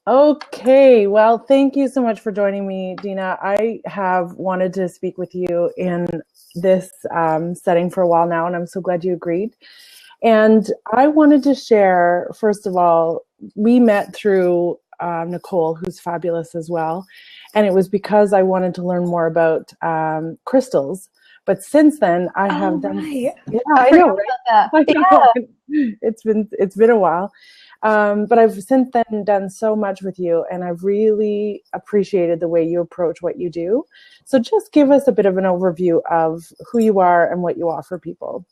Okay, well, thank you so much for joining me, Deana. I have wanted to speak with you in this setting for a while now, and I'm so glad you agreed. And I wanted to share, first of all, we met through Nicole, who's fabulous as well. And it was because I wanted to learn more about crystals. But since then, I Oh, have done, right. yeah, I I forgot know, about right? that. I know. It's been a while. But I've since then done so much with you, and I've really appreciated the way you approach what you do. So just give us a bit of an overview of who you are and what you offer people.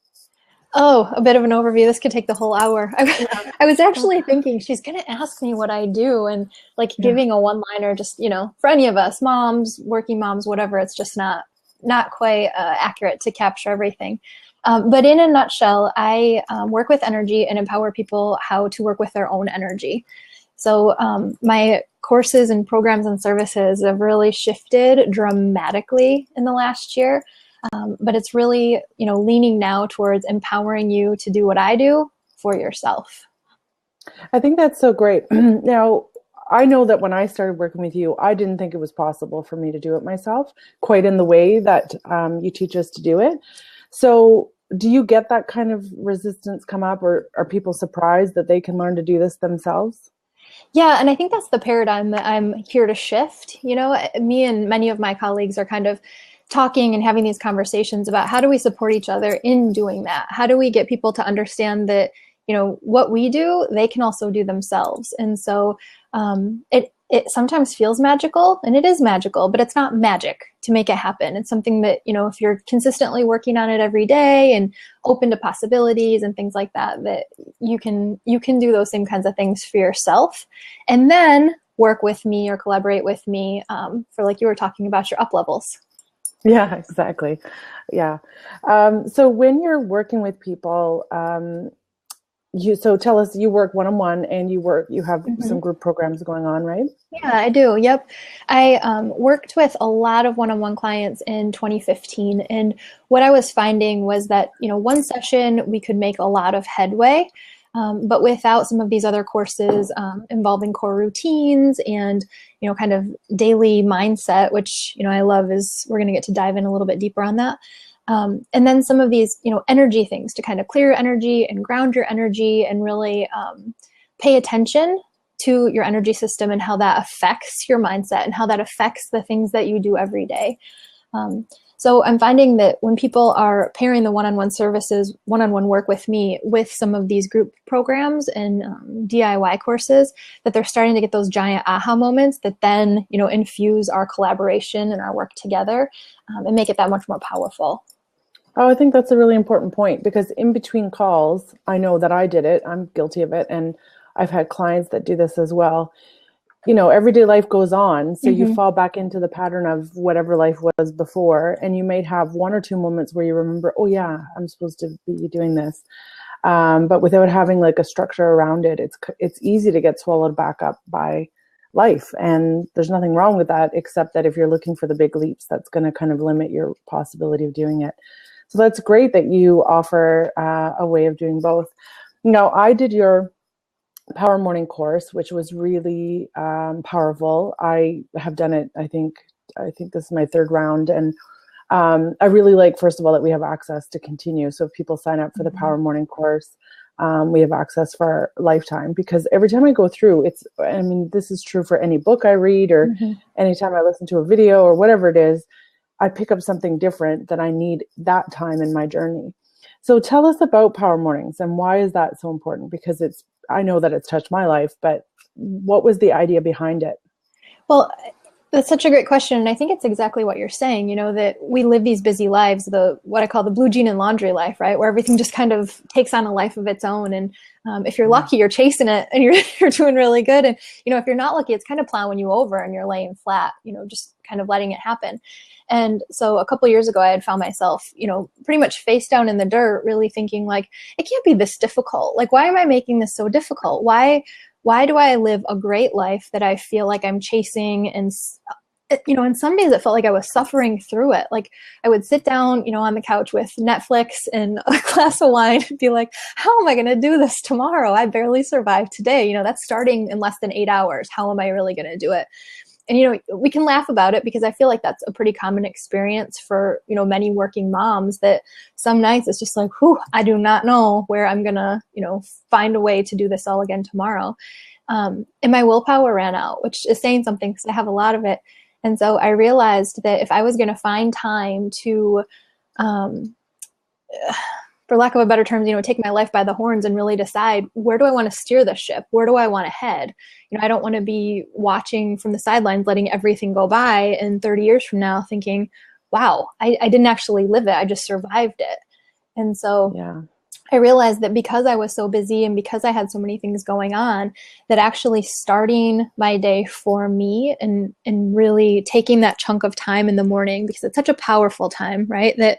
Oh, a bit of an overview. This could take the whole hour. Yeah. I was actually thinking she's going to ask me what I do and like Yeah. giving a one-liner just, for any of us, moms, working moms, whatever, it's just not quite accurate to capture everything. But in a nutshell, I work with energy and empower people how to work with their own energy. So my courses and programs and services have really shifted dramatically in the last year. But it's really, leaning now towards empowering you to do what I do for yourself. I think that's so great. Now, I know that when I started working with you, I didn't think it was possible for me to do it myself, quite in the way that you teach us to do it. So, do you get that kind of resistance come up, or are people surprised that they can learn to do this themselves? Yeah, and I think that's the paradigm that I'm here to shift. Me and many of my colleagues are kind of talking and having these conversations about how do we support each other in doing that? How do we get people to understand that, what we do, they can also do themselves. And so it sometimes feels magical, and it is magical, but it's not magic to make it happen. It's something that, if you're consistently working on it every day and open to possibilities and things like that, that you can do those same kinds of things for yourself, and then work with me or collaborate with me for, like you were talking about, your up levels. Yeah, exactly. Yeah. So when you're working with people, so tell us, you work one-on-one and you have some Mhm. group programs going on, right? Yeah, I do. Yep. I worked with a lot of one-on-one clients in 2015. And what I was finding was that, one session we could make a lot of headway. But without some of these other courses involving core routines and, kind of daily mindset, which, I love, is we're going to get to dive in a little bit deeper on that. And then some of these, energy things to kind of clear your energy and ground your energy and really pay attention to your energy system and how that affects your mindset and how that affects the things that you do every day. Um, so I'm finding that when people are pairing the one-on-one services, one-on-one work with me with some of these group programs and DIY courses, that they're starting to get those giant aha moments that then, infuse our collaboration and our work together and make it that much more powerful. Oh, I think that's a really important point, because in between calls, I know that I did it. I'm guilty of it. And I've had clients that do this as well. Everyday life goes on. So you Mm-hmm. fall back into the pattern of whatever life was before. And you may have one or two moments where you remember, oh, yeah, I'm supposed to be doing this. But without having like a structure around it, it's easy to get swallowed back up by life. And there's nothing wrong with that, except that if you're looking for the big leaps, that's going to kind of limit your possibility of doing it. So that's great that you offer a way of doing both. Now, I did your Power Morning course, which was really powerful. I have done it, I think this is my third round. And I really like, first of all, that we have access to continue. So if people sign up for the Mm-hmm. Power Morning course, we have access for a lifetime, because every time I go through, this is true for any book I read, or Mm-hmm. anytime I listen to a video or whatever it is, I pick up something different that I need that time in my journey. So tell us about Power Mornings, and why is that so important? Because I know that it's touched my life, but what was the idea behind it? Well, that's such a great question. And I think it's exactly what you're saying, that we live these busy lives, what I call the blue jean and laundry life, right? Where everything just kind of takes on a life of its own. And if you're Yeah. lucky, you're chasing it and you're doing really good. And, if you're not lucky, it's kind of plowing you over and you're laying flat, just kind of letting it happen. And so a couple of years ago, I had found myself, pretty much face down in the dirt, really thinking like, it can't be this difficult. Like, why am I making this so difficult? Why do I live a great life that I feel like I'm chasing and some days it felt like I was suffering through it. Like I would sit down, on the couch with Netflix and a glass of wine and be like, how am I going to do this tomorrow? I barely survived today. That's starting in less than 8 hours. How am I really going to do it? And, we can laugh about it because I feel like that's a pretty common experience for, many working moms, that some nights it's just like, whew, I do not know where I'm going to, find a way to do this all again tomorrow. And my willpower ran out, which is saying something because I have a lot of it. And so I realized that if I was going to find time to, for lack of a better term, take my life by the horns and really decide, where do I want to steer this ship? Where do I want to head? I don't want to be watching from the sidelines, letting everything go by, and 30 years from now thinking, wow, I didn't actually live it. I just survived it. And so I realized that because I was so busy and because I had so many things going on, that actually starting my day for me and really taking that chunk of time in the morning, because it's such a powerful time, right? That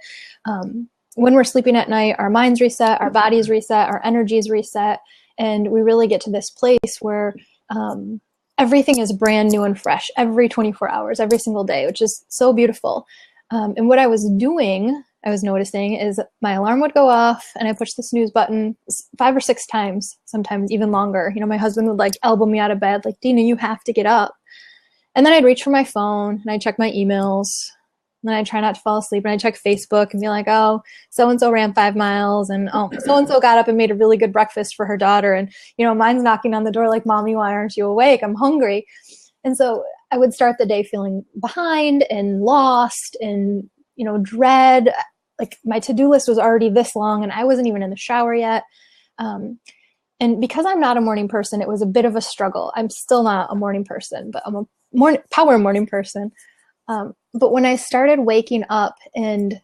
when we're sleeping at night, our minds reset, our bodies reset, our energies reset, and we really get to this place where everything is brand new and fresh every 24 hours, every single day, which is so beautiful. And what I was noticing is my alarm would go off and I push the snooze button 5 or 6 times, sometimes even longer. My husband would like elbow me out of bed, like, Deana, you have to get up. And then I'd reach for my phone and I'd check my emails. And then I try not to fall asleep, and I check Facebook and be like, oh, so-and-so ran 5 miles, and oh, so-and-so got up and made a really good breakfast for her daughter. And, mine's knocking on the door like, Mommy, why aren't you awake? I'm hungry. And so I would start the day feeling behind and lost and, dread. Like my to-do list was already this long and I wasn't even in the shower yet. And because I'm not a morning person, it was a bit of a struggle. I'm still not a morning person, but I'm a power morning person. But when I started waking up and,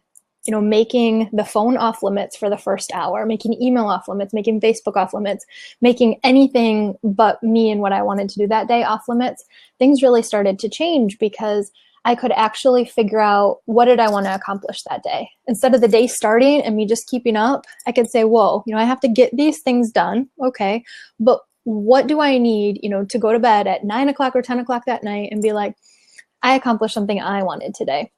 making the phone off limits for the first hour, making email off limits, making Facebook off limits, making anything but me and what I wanted to do that day off limits, things really started to change because I could actually figure out, what did I want to accomplish that day? Instead of the day starting and me just keeping up, I could say, whoa, I have to get these things done. Okay. But what do I need, to go to bed at 9 o'clock or 10 o'clock that night and be like, I accomplished something I wanted today.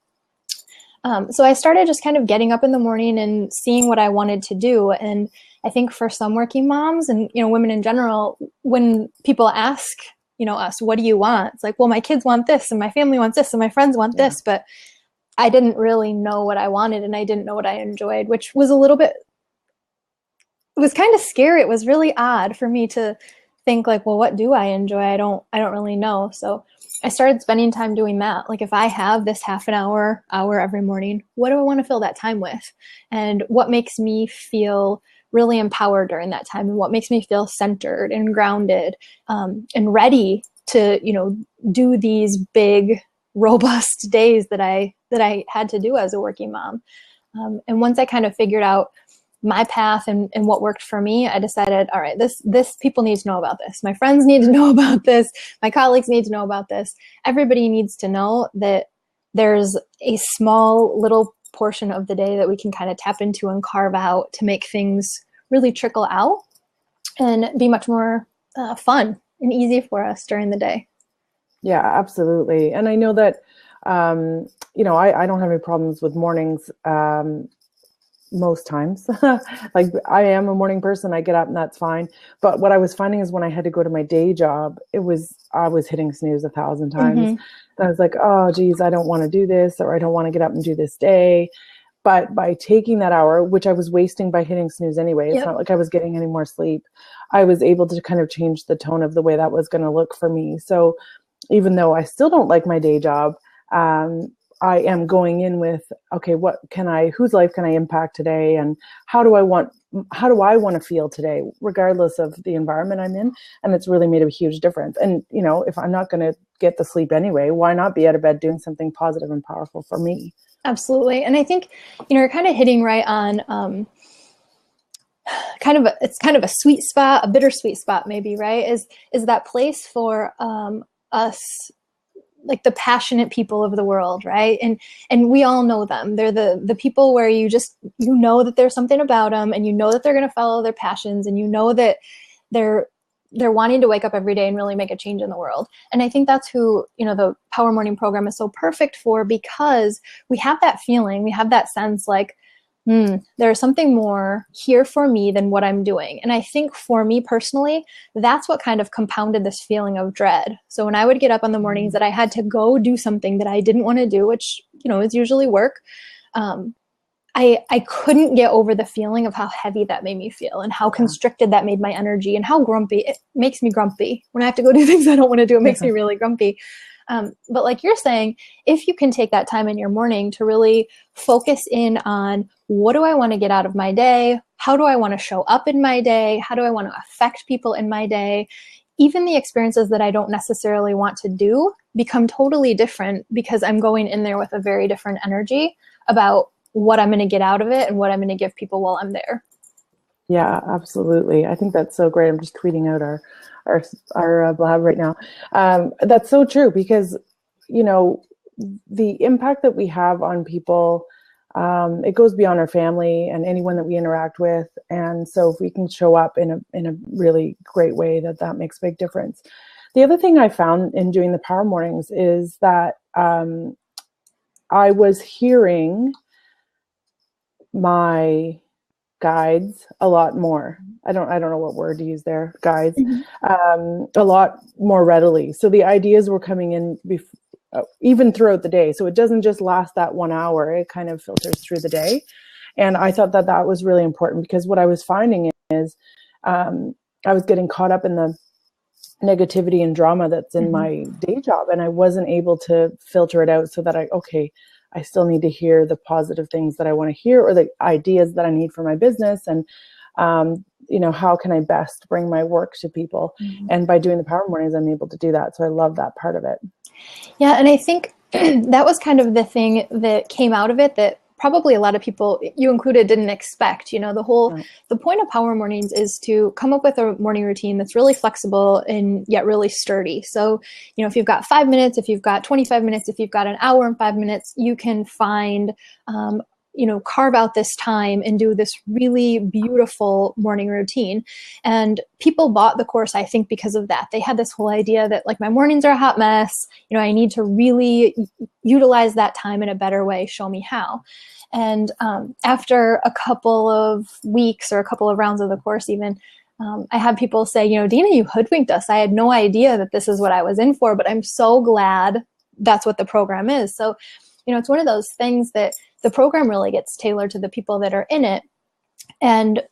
So I started just kind of getting up in the morning and seeing what I wanted to do. And I think for some working moms and, women in general, when people ask, us, what do you want? It's like, well, my kids want this and my family wants this and my friends want this, but I didn't really know what I wanted and I didn't know what I enjoyed, which was it was kind of scary. It was really odd for me to think like, well, what do I enjoy? I don't really know. So I started spending time doing that. Like if I have this half an hour every morning, what do I want to fill that time with? And what makes me feel really empowered during that time? And what makes me feel centered and grounded, and ready to, do these big, robust days that I had to do as a working mom. And once I kind of figured out my path and what worked for me, I decided, all right, this people need to know about this. My friends need to know about this. My colleagues need to know about this. Everybody needs to know that there's a small little portion of the day that we can kind of tap into and carve out to make things really trickle out and be much more fun and easy for us during the day. Yeah, absolutely. And I know that, I don't have any problems with mornings most times. Like I am a morning person. I get up and that's fine. But what I was finding is when I had to go to my day job, I was hitting snooze 1,000 times. Mm-hmm. And I was like, oh, geez, I don't want to do this, or I don't want to get up and do this day. But by taking that hour, which I was wasting by hitting snooze anyway, it's not like I was getting any more sleep. I was able to kind of change the tone of the way that was going to look for me. So even though I still don't like my day job, I am going in with, okay, whose life can I impact today? And how do I want to feel today, regardless of the environment I'm in? And it's really made a huge difference. And, if I'm not going to get the sleep anyway, why not be out of bed doing something positive and powerful for me? Absolutely. And I think, you're kind of hitting right on, it's kind of a sweet spot, a bittersweet spot maybe, right? Is that place for, us, like the passionate people of the world, right? And we all know them. They're the people where you know that there's something about them, and you know that they're going to follow their passions, and you know that they're they're wanting to wake up every day and really make a change in the world. And I think that's who, the Power Morning program is so perfect for, because we have that feeling, we have that sense like, there's something more here for me than what I'm doing. And I think for me personally, that's what kind of compounded this feeling of dread. So when I would get up on the mornings that I had to go do something that I didn't want to do, which, is usually work, I couldn't get over the feeling of how heavy that made me feel and how constricted that made my energy and how grumpy. It makes me grumpy. When I have to go do things I don't want to do, it makes me really grumpy. But like you're saying, if you can take that time in your morning to really focus in on what do I want to get out of my day? How do I want to show up in my day? How do I want to affect people in my day? Even the experiences that I don't necessarily want to do become totally different because I'm going in there with a very different energy about what I'm going to get out of it and what I'm going to give people while I'm there. Yeah, absolutely. I think that's so great. I'm just tweeting out our blab right now. That's so true because, the impact that we have on people, it goes beyond our family and anyone that we interact with. And so if we can show up in a really great way, that makes a big difference. The other thing I found in doing the Power Mornings is that I was hearing my guides a lot more. I don't know what word to use there, guides, a lot more readily. So the ideas were coming in even throughout the day. So it doesn't just last that 1 hour, it kind of filters through the day. And I thought that was really important because what I was finding is I was getting caught up in the negativity and drama that's in my day job. And I wasn't able to filter it out so that I still need to hear the positive things that I want to hear or the ideas that I need for my business. And, how can I best bring my work to people? And by doing the Power Mornings, I'm able to do that. So I love that part of it. Yeah. And I think that was kind of the thing that came out of it that probably a lot of people, you included, didn't expect. The point of Power Mornings is to come up with a morning routine that's really flexible and yet really sturdy. So, if you've got 5 minutes, if you've got 25 minutes, if you've got an hour and 5 minutes, you can find, carve out this time and do this really beautiful morning routine. And people bought the course, I think, because of that. They had this whole idea that like my mornings are a hot mess. I need to really utilize that time in a better way. Show me how. And after a couple of weeks or a couple of rounds of the course, even, I had people say, Deana, you hoodwinked us. I had no idea that this is what I was in for, but I'm so glad that's what the program is. So, it's one of those things that the program really gets tailored to the people that are in it. And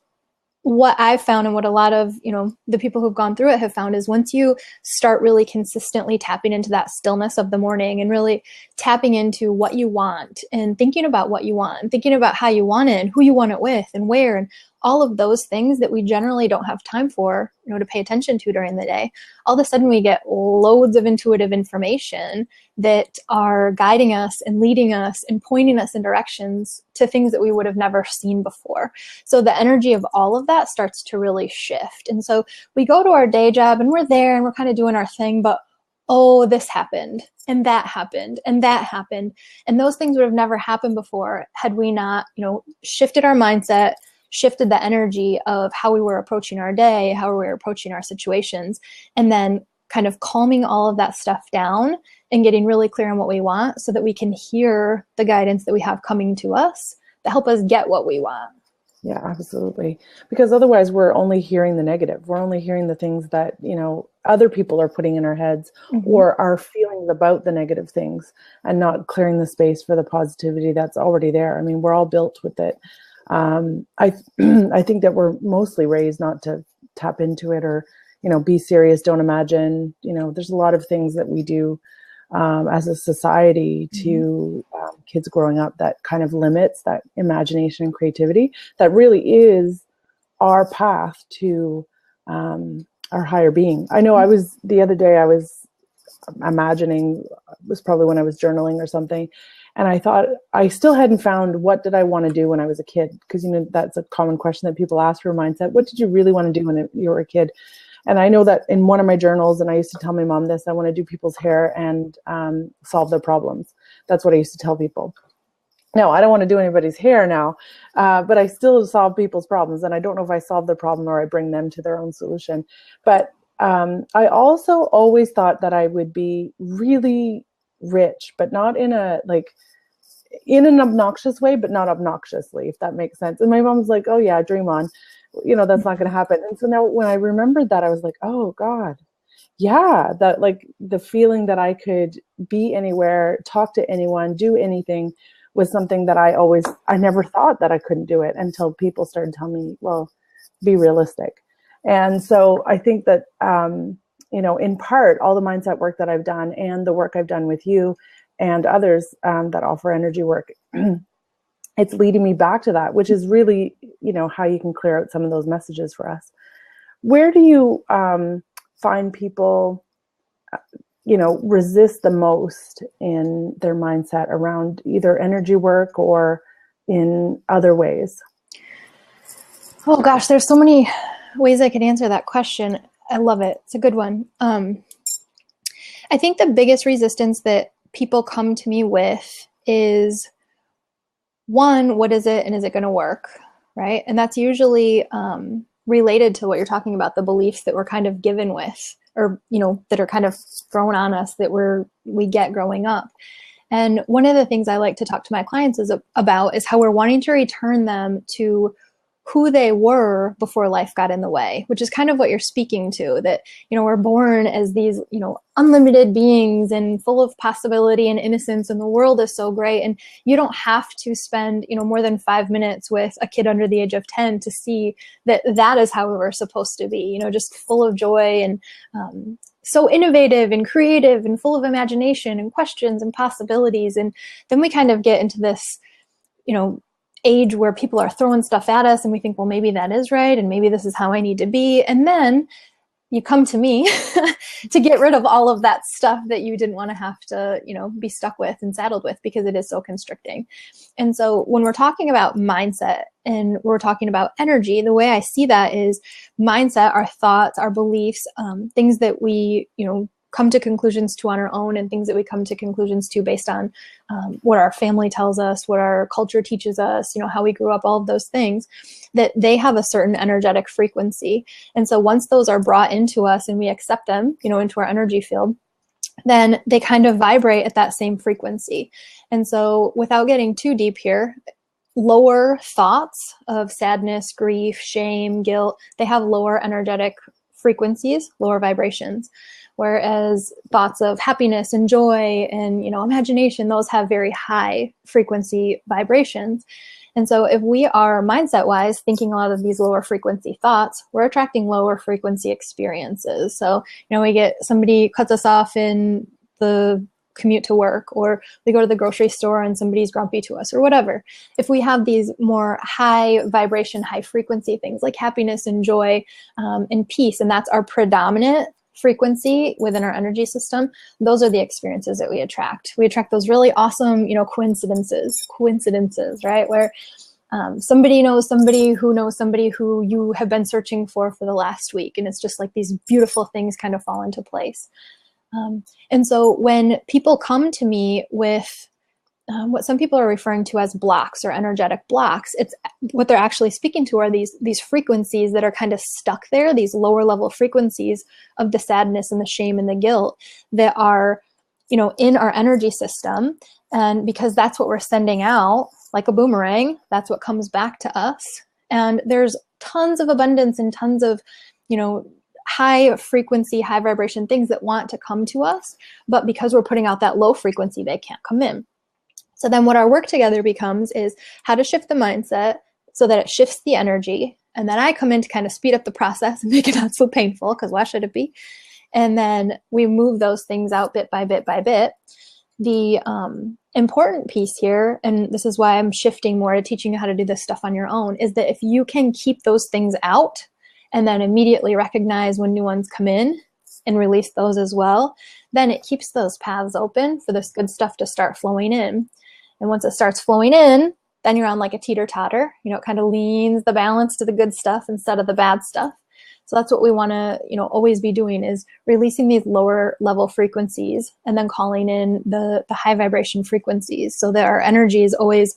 what I've found and what a lot of, the people who've gone through it have found is once you start really consistently tapping into that stillness of the morning and really tapping into what you want and thinking about what you want and thinking about how you want it and who you want it with and where and all of those things that we generally don't have time for, to pay attention to during the day, all of a sudden we get loads of intuitive information that are guiding us and leading us and pointing us in directions to things that we would have never seen before. So the energy of all of that starts to really shift. And so we go to our day job and we're there and we're kind of doing our thing, but oh, this happened and that happened and that happened. And those things would have never happened before had we not, shifted our mindset, shifted the energy of how we were approaching our day, how we were approaching our situations, and then kind of calming all of that stuff down and getting really clear on what we want so that we can hear the guidance that we have coming to us to help us get what we want. Yeah, absolutely. Because otherwise we're only hearing the negative. We're only hearing the things that, other people are putting in our heads or our feelings about the negative things and not clearing the space for the positivity that's already there. I mean, we're all built with it. I think that we're mostly raised not to tap into it or, be serious, don't imagine, there's a lot of things that we do as a society to kids growing up that kind of limits that imagination and creativity that really is our path to our higher being. I know the other day I was imagining, it was probably when I was journaling or something, and I thought I still hadn't found what did I want to do when I was a kid, because that's a common question that people ask for mindset. What did you really want to do when you were a kid? And I know that in one of my journals, and I used to tell my mom this, I want to do people's hair and solve their problems. That's what I used to tell people. No, I don't want to do anybody's hair now, but I still solve people's problems. And I don't know if I solve their problem or I bring them to their own solution. But I also always thought that I would be really rich, but not in a like in an obnoxious way, but not obnoxiously, if that makes sense. And my mom's like, "Oh yeah, dream on, that's not going to happen." And so now when I remembered that, I was like, "Oh God, yeah, that like the feeling that I could be anywhere, talk to anyone, do anything was something that I never thought that I couldn't do it until people started telling me, well, be realistic." And so I think that, in part, all the mindset work that I've done and the work I've done with you and others that offer energy work, it's leading me back to that, which is really, how you can clear out some of those messages for us. Where do you find people, resist the most in their mindset around either energy work or in other ways? Oh gosh, there's so many ways I could answer that question. I love it. It's a good one. I think the biggest resistance that people come to me with is, one, what is it and is it going to work? Right? And that's usually related to what you're talking about, the beliefs that we're kind of given with, or, that are kind of thrown on us that we get growing up. And one of the things I like to talk to my clients about is how we're wanting to return them to who they were before life got in the way, which is kind of what you're speaking to, that, we're born as these, unlimited beings and full of possibility and innocence, and the world is so great. And you don't have to spend, more than 5 minutes with a kid under the age of 10 to see that that is how we're supposed to be, just full of joy and so innovative and creative and full of imagination and questions and possibilities. And then we kind of get into this, age where people are throwing stuff at us and we think, well, maybe that is right. And maybe this is how I need to be. And then you come to me to get rid of all of that stuff that you didn't want to have to, be stuck with and saddled with, because it is so constricting. And so when we're talking about mindset and we're talking about energy, the way I see that is mindset, our thoughts, our beliefs, things that we, come to conclusions to on our own, and things that we come to conclusions to based on what our family tells us, what our culture teaches us, how we grew up, all of those things, that they have a certain energetic frequency. And so once those are brought into us and we accept them, into our energy field, then they kind of vibrate at that same frequency. And so without getting too deep here, lower thoughts of sadness, grief, shame, guilt, they have lower energetic frequencies, lower vibrations. Whereas thoughts of happiness and joy and, imagination, those have very high frequency vibrations. And so if we are mindset-wise thinking a lot of these lower frequency thoughts, we're attracting lower frequency experiences. So, we get somebody cuts us off in the commute to work, or we go to the grocery store and somebody's grumpy to us, or whatever. If we have these more high vibration, high frequency things like happiness and joy and peace, and that's our predominant frequency within our energy system, those are the experiences that we attract. We attract those really awesome, coincidences, right? Where somebody knows somebody who you have been searching for the last week. And it's just like these beautiful things kind of fall into place. And so when people come to me with what some people are referring to as blocks or energetic blocks, it's what they're actually speaking to are these frequencies that are kind of stuck there, these lower level frequencies of the sadness and the shame and the guilt that are, in our energy system. And because that's what we're sending out like a boomerang, that's what comes back to us. And there's tons of abundance and tons of, high frequency, high vibration things that want to come to us. But because we're putting out that low frequency, they can't come in. So then what our work together becomes is how to shift the mindset so that it shifts the energy. And then I come in to kind of speed up the process and make it not so painful, because why should it be? And then we move those things out bit by bit by bit. The important piece here, and this is why I'm shifting more to teaching you how to do this stuff on your own, is that if you can keep those things out and then immediately recognize when new ones come in and release those as well, then it keeps those paths open for this good stuff to start flowing in. And once it starts flowing in, then you're on like a teeter-totter. It kind of leans the balance to the good stuff instead of the bad stuff. So that's what we want to, always be doing, is releasing these lower level frequencies and then calling in the high vibration frequencies so that our energy is always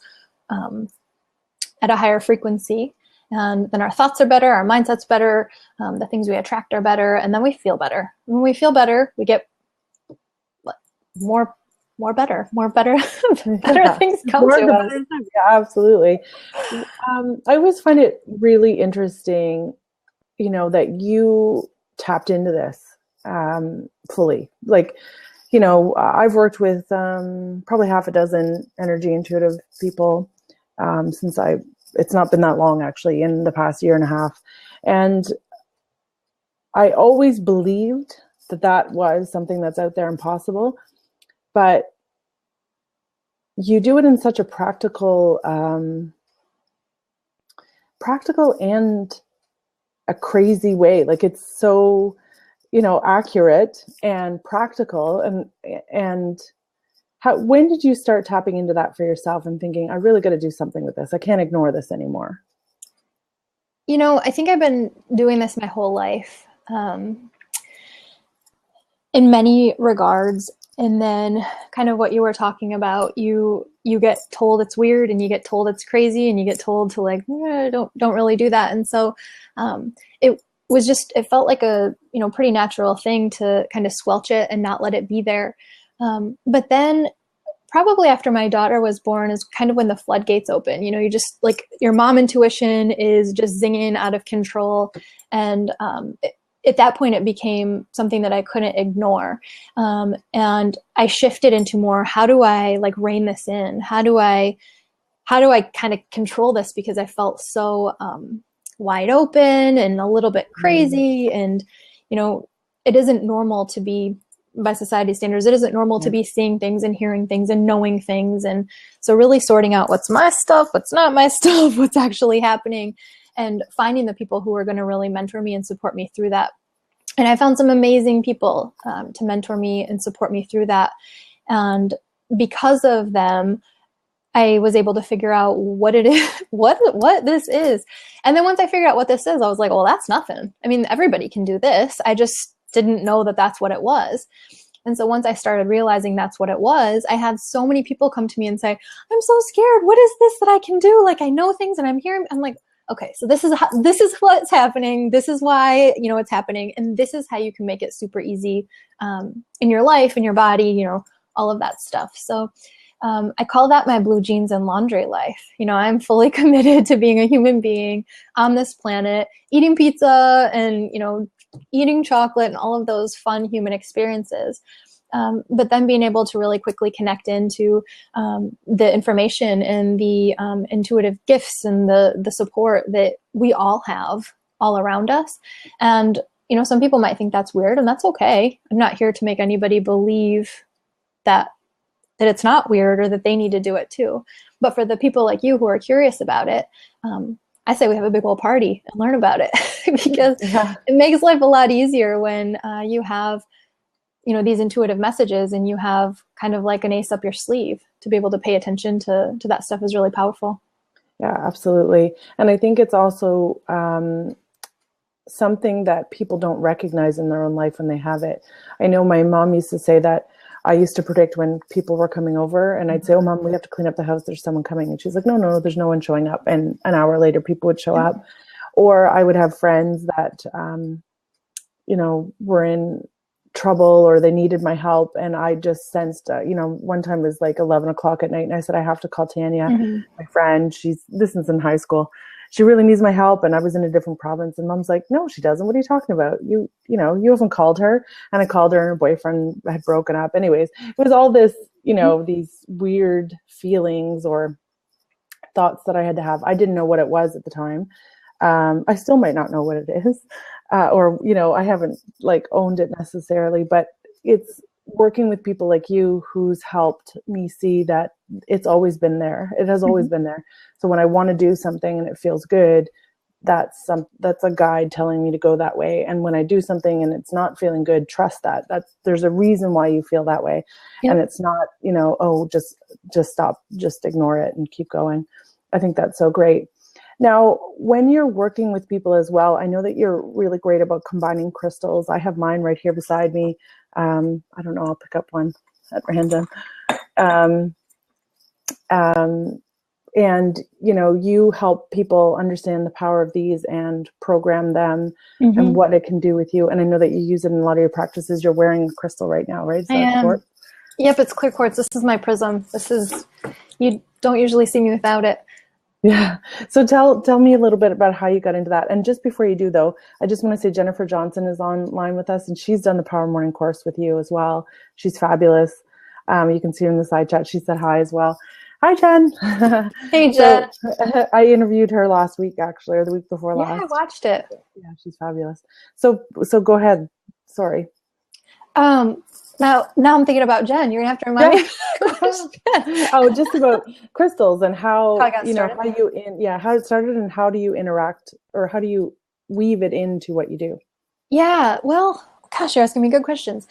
at a higher frequency. And then our thoughts are better, our mindset's better, the things we attract are better, and then we feel better. When we feel better, we get more better, better Yeah. things come More to the us. better time. Yeah, absolutely. I always find it really interesting, that you tapped into this fully. Like, I've worked with probably half a dozen energy intuitive people since it's not been that long actually, in the past year and a half. And I always believed that was something that's out there and possible, but you do it in such a practical and a crazy way. Like, it's so, accurate and practical. And when did you start tapping into that for yourself and thinking, I really got to do something with this? I can't ignore this anymore. I think I've been doing this my whole life, in many regards. And then kind of what you were talking about, you get told it's weird, and you get told it's crazy, and you get told to like, don't really do that. And so it felt like a, pretty natural thing to kind of squelch it and not let it be there. But then probably after my daughter was born is kind of when the floodgates open. You just like, your mom intuition is just zinging out of control. And at that point, it became something that I couldn't ignore. And I shifted into more, how do I like rein this in? How do I kind of control this? Because I felt so wide open and a little bit crazy. And, it isn't normal to be, by society standards, it isn't normal to be seeing things and hearing things and knowing things. And so really sorting out what's my stuff, what's not my stuff, what's actually happening, and finding the people who are going to really mentor me and support me through that. And I found some amazing people to mentor me and support me through that. And because of them, I was able to figure out what it is, what this is. And then once I figured out what this is, I was like, well, that's nothing. I mean, everybody can do this. I just didn't know that that's what it was. And so once I started realizing that's what it was, I had so many people come to me and say, I'm so scared. What is this that I can do? Like, I know things and I'm hearing, I'm like, okay, so this is what's happening. This is why, it's happening. And this is how you can make it super easy in your life, in your body, all of that stuff. So I call that my blue jeans and laundry life. I'm fully committed to being a human being on this planet, eating pizza and, eating chocolate and all of those fun human experiences. But then being able to really quickly connect into the information and the intuitive gifts and the support that we all have all around us. And, some people might think that's weird, and that's okay. I'm not here to make anybody believe that it's not weird or that they need to do it too. But for the people like you who are curious about it, I say we have a big old party and learn about it because it makes life a lot easier when you have, these intuitive messages and you have kind of like an ace up your sleeve to be able to pay attention to that stuff is really powerful. Yeah, absolutely. And I think it's also something that people don't recognize in their own life when they have it. I know my mom used to say that I used to predict when people were coming over, and I'd say, oh, Mom, we have to clean up the house. There's someone coming. And she's like, no, there's no one showing up. And an hour later, people would show up. Or I would have friends that, were in trouble or they needed my help. And I just sensed, one time it was like 11 o'clock at night. And I said, I have to call Tanya, my friend. This is in high school. She really needs my help. And I was in a different province. And Mom's like, no, she doesn't. What are you talking about? You haven't called her. And I called her and her boyfriend had broken up. Anyways, it was all this, these weird feelings or thoughts that I had to have. I didn't know what it was at the time. I still might not know what it is. Or I haven't like owned it necessarily, but it's working with people like you who's helped me see that it's always been there. It has always been there. So when I want to do something and it feels good, that's a guide telling me to go that way. And when I do something and it's not feeling good, trust that there's a reason why you feel that way. Yep. And it's not, just stop, just ignore it and keep going. I think that's so great. Now, when you're working with people as well, I know that you're really great about combining crystals. I have mine right here beside me. I don't know, I'll pick up one at random. And, you help people understand the power of these and program them and what it can do with you. And I know that you use it in a lot of your practices. You're wearing a crystal right now, right? Is that quartz? Yep, it's clear quartz. This is my prism. You don't usually see me without it. Yeah. So tell me a little bit about how you got into that. And just before you do, though, I just want to say Jennifer Johnson is online with us, and she's done the Power Morning course with you as well. She's fabulous. You can see her in the side chat. She said hi as well. Hi, Jen. Hey, Jen. So, I interviewed her last week, actually, or the week before last. Yeah, I watched it. Yeah, she's fabulous. So go ahead. Sorry. Now I'm thinking about Jen. You're gonna have to remind me. Oh, just about crystals and how how it started and how do you interact, or how do you weave it into what you do? Yeah, well, gosh, you're asking me good questions.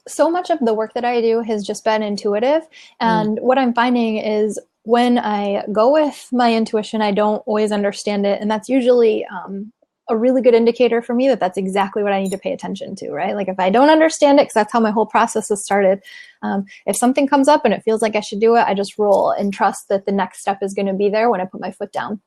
So much of the work that I do has just been intuitive. And what I'm finding is when I go with my intuition, I don't always understand it. And that's usually a really good indicator for me that that's exactly what I need to pay attention to, right? Like if I don't understand it, because that's how my whole process has started. If something comes up and it feels like I should do it, I just roll and trust that the next step is going to be there when I put my foot down.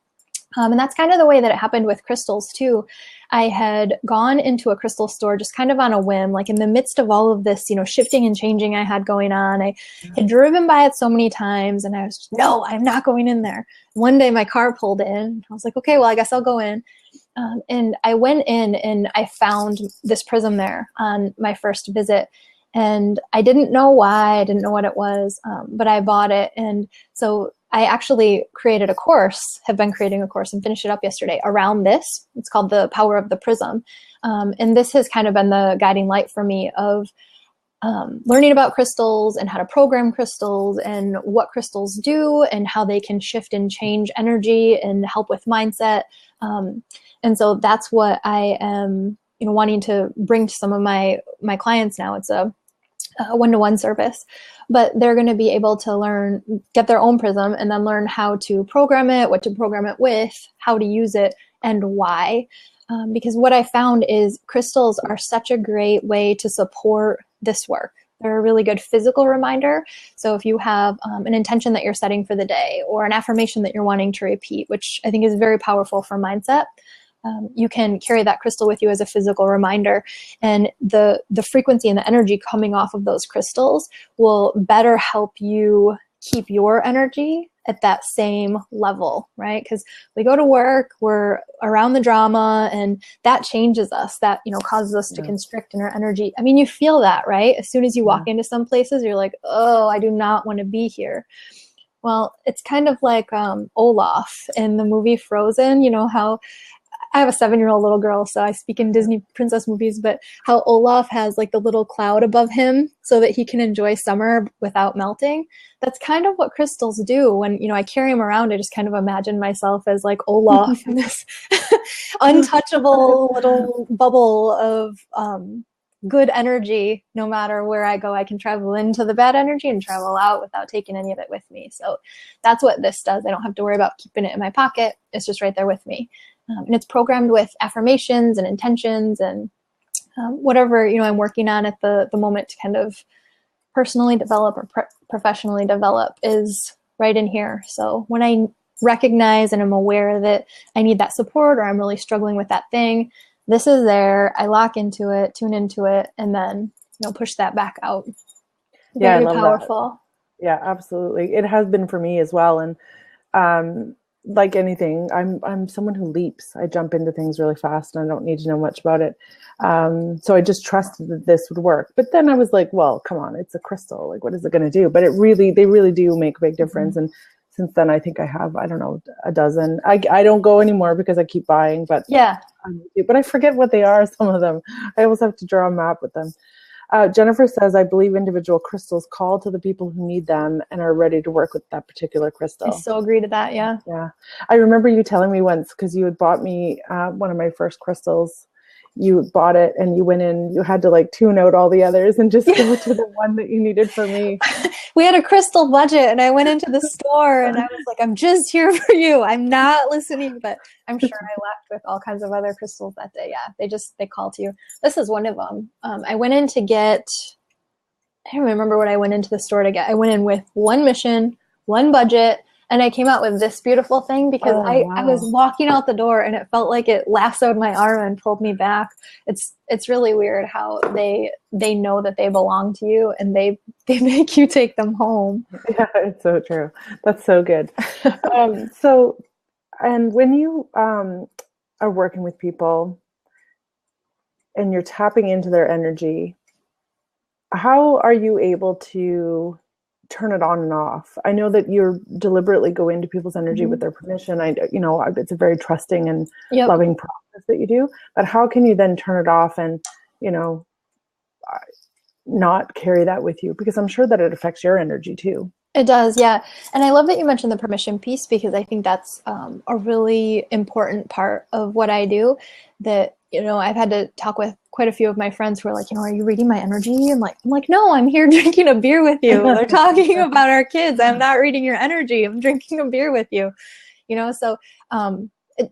And that's kind of the way that it happened with crystals too. I had gone into a crystal store just kind of on a whim, like in the midst of all of this, shifting and changing I had going on. I had driven by it so many times and I was just, no, I'm not going in there. One day my car pulled in. I was like, okay, well, I guess I'll go in. And I went in and I found this prism there on my first visit. And I didn't know why, I didn't know what it was, but I bought it. And so I actually created a course, have been creating a course and finished it up yesterday around this. It's called The Power of the Prism. And this has kind of been the guiding light for me of learning about crystals and how to program crystals and what crystals do and how they can shift and change energy and help with mindset. And so that's what I am wanting to bring to some of my clients now. It's a one-to-one service, but they're going to be able to get their own prism and then learn how to program it, what to program it with, how to use it, and why. Because what I found is crystals are such a great way to support this work. They're a really good physical reminder. So if you have an intention that you're setting for the day or an affirmation that you're wanting to repeat, which I think is very powerful for mindset, you can carry that crystal with you as a physical reminder. And the frequency and the energy coming off of those crystals will better help you keep your energy at that same level, right? Because we go to work, we're around the drama, and that changes us. That, causes us to constrict in our energy. I mean, you feel that, right? As soon as you walk into some places, you're like, oh, I do not want to be here. Well, it's kind of like Olaf in the movie Frozen. You know how I have a 7-year-old little girl, so I speak in Disney princess movies, but how Olaf has like the little cloud above him so that he can enjoy summer without melting. That's kind of what crystals do. When, I carry them around, I just kind of imagine myself as like Olaf in this untouchable little bubble of good energy. No matter where I go, I can travel into the bad energy and travel out without taking any of it with me. So that's what this does. I don't have to worry about keeping it in my pocket. It's just right there with me. And it's programmed with affirmations and intentions and whatever, I'm working on at the moment to kind of personally develop or professionally develop is right in here. So when I recognize and I'm aware that I need that support or I'm really struggling with that thing, this is there. I lock into it, tune into it, and then, push that back out. Very powerful. That. Yeah, absolutely. It has been for me as well. And, like anything, I'm someone who leaps. I jump into things really fast and I don't need to know much about it. So I just trusted that this would work. But then I was like, well, come on, it's a crystal. Like, what is it going to do? But they really do make a big difference. And since then, I think I have, I don't know, a dozen. I don't go anymore because I keep buying, but yeah. But I forget what they are, some of them. I always have to draw a map with them. Jennifer says, I believe individual crystals call to the people who need them and are ready to work with that particular crystal. I so agree to that, yeah. Yeah. I remember you telling me once, because you had bought me one of my first crystals. You bought it and you went in, you had to like tune out all the others and just go to the one that you needed for me. We had a crystal budget and I went into the store and I was like, I'm just here for you. I'm not listening, but I'm sure I left with all kinds of other crystals that day. Yeah, they call to you. This is one of them. I went in to get, I don't remember what I went into the store to get. I went in with one mission, one budget, And I came out with this beautiful thing because Oh, I was wow. walking out the door and it felt like it lassoed my arm and pulled me back. It's really weird how they know that they belong to you and they make you take them home. Yeah, it's so true. That's so good. So, and when you are working with people and you're tapping into their energy, how are you able to turn it on and off? I know that you deliberately go into people's energy with Mhm. their permission. It's a very trusting and Yep. loving process that you do. But how can you then turn it off and, you know, not carry that with you? Because I'm sure that it affects your energy too. It does, yeah. And I love that you mentioned the permission piece because I think that's a really important part of what I do. That, I've had to talk with quite a few of my friends who are like, are you reading my energy? I'm like, no, I'm here drinking a beer with you. They're talking about our kids. I'm not reading your energy. I'm drinking a beer with you. So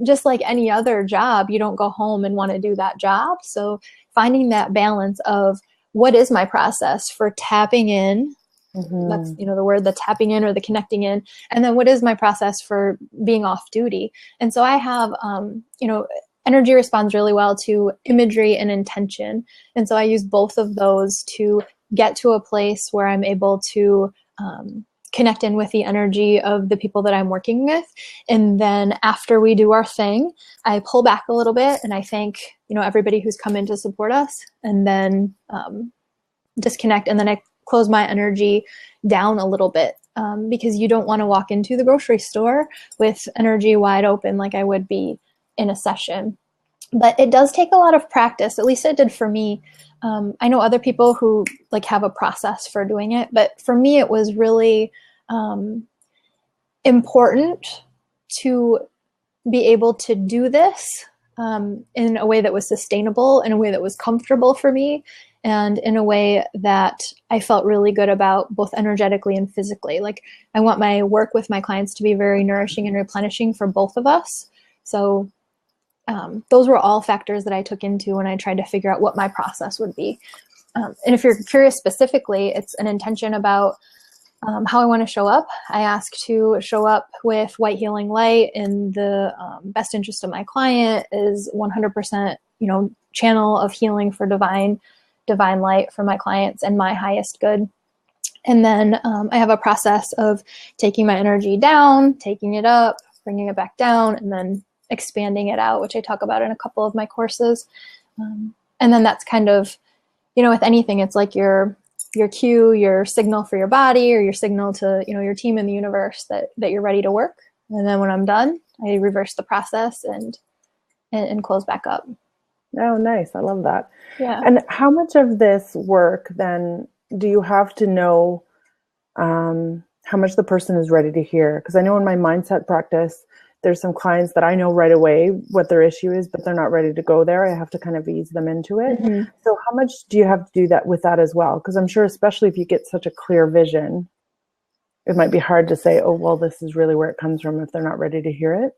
just like any other job, you don't go home and want to do that job. So finding that balance of what is my process for tapping in, that's Mm-hmm. the word, the tapping in or the connecting in, and then what is my process for being off duty. And so I have energy responds really well to imagery and intention, and so I use both of those to get to a place where I'm able to connect in with the energy of the people that I'm working with. And then after we do our thing, I pull back a little bit and I thank everybody who's come in to support us, and then disconnect, and then I close my energy down a little bit, because you don't want to walk into the grocery store with energy wide open like I would be in a session. But it does take a lot of practice. At least it did for me. I know other people who have a process for doing it, but for me it was really important to be able to do this in a way that was sustainable, in a way that was comfortable for me, and in a way that I felt really good about, both energetically and physically. I want my work with my clients to be very nourishing and replenishing for both of us. So those were all factors that I took into when I tried to figure out what my process would be. And if you're curious specifically, it's an intention about how I want to show up. I ask to show up with white healing light in the best interest of my client is 100%, channel of healing for divine light for my clients and my highest good. And then I have a process of taking my energy down, taking it up, bringing it back down, and then expanding it out, which I talk about in a couple of my courses. And then that's kind of, with anything, it's like your cue, your signal for your body, or your signal to, your team in the universe that you're ready to work. And then when I'm done, I reverse the process and close back up. Oh, nice. I love that. Yeah. And how much of this work then do you have to know how much the person is ready to hear? Because I know in my mindset practice, there's some clients that I know right away what their issue is, but they're not ready to go there. I have to kind of ease them into it. Mm-hmm. So how much do you have to do that with that as well? Because I'm sure, especially if you get such a clear vision, it might be hard to say, oh, well, this is really where it comes from if they're not ready to hear it.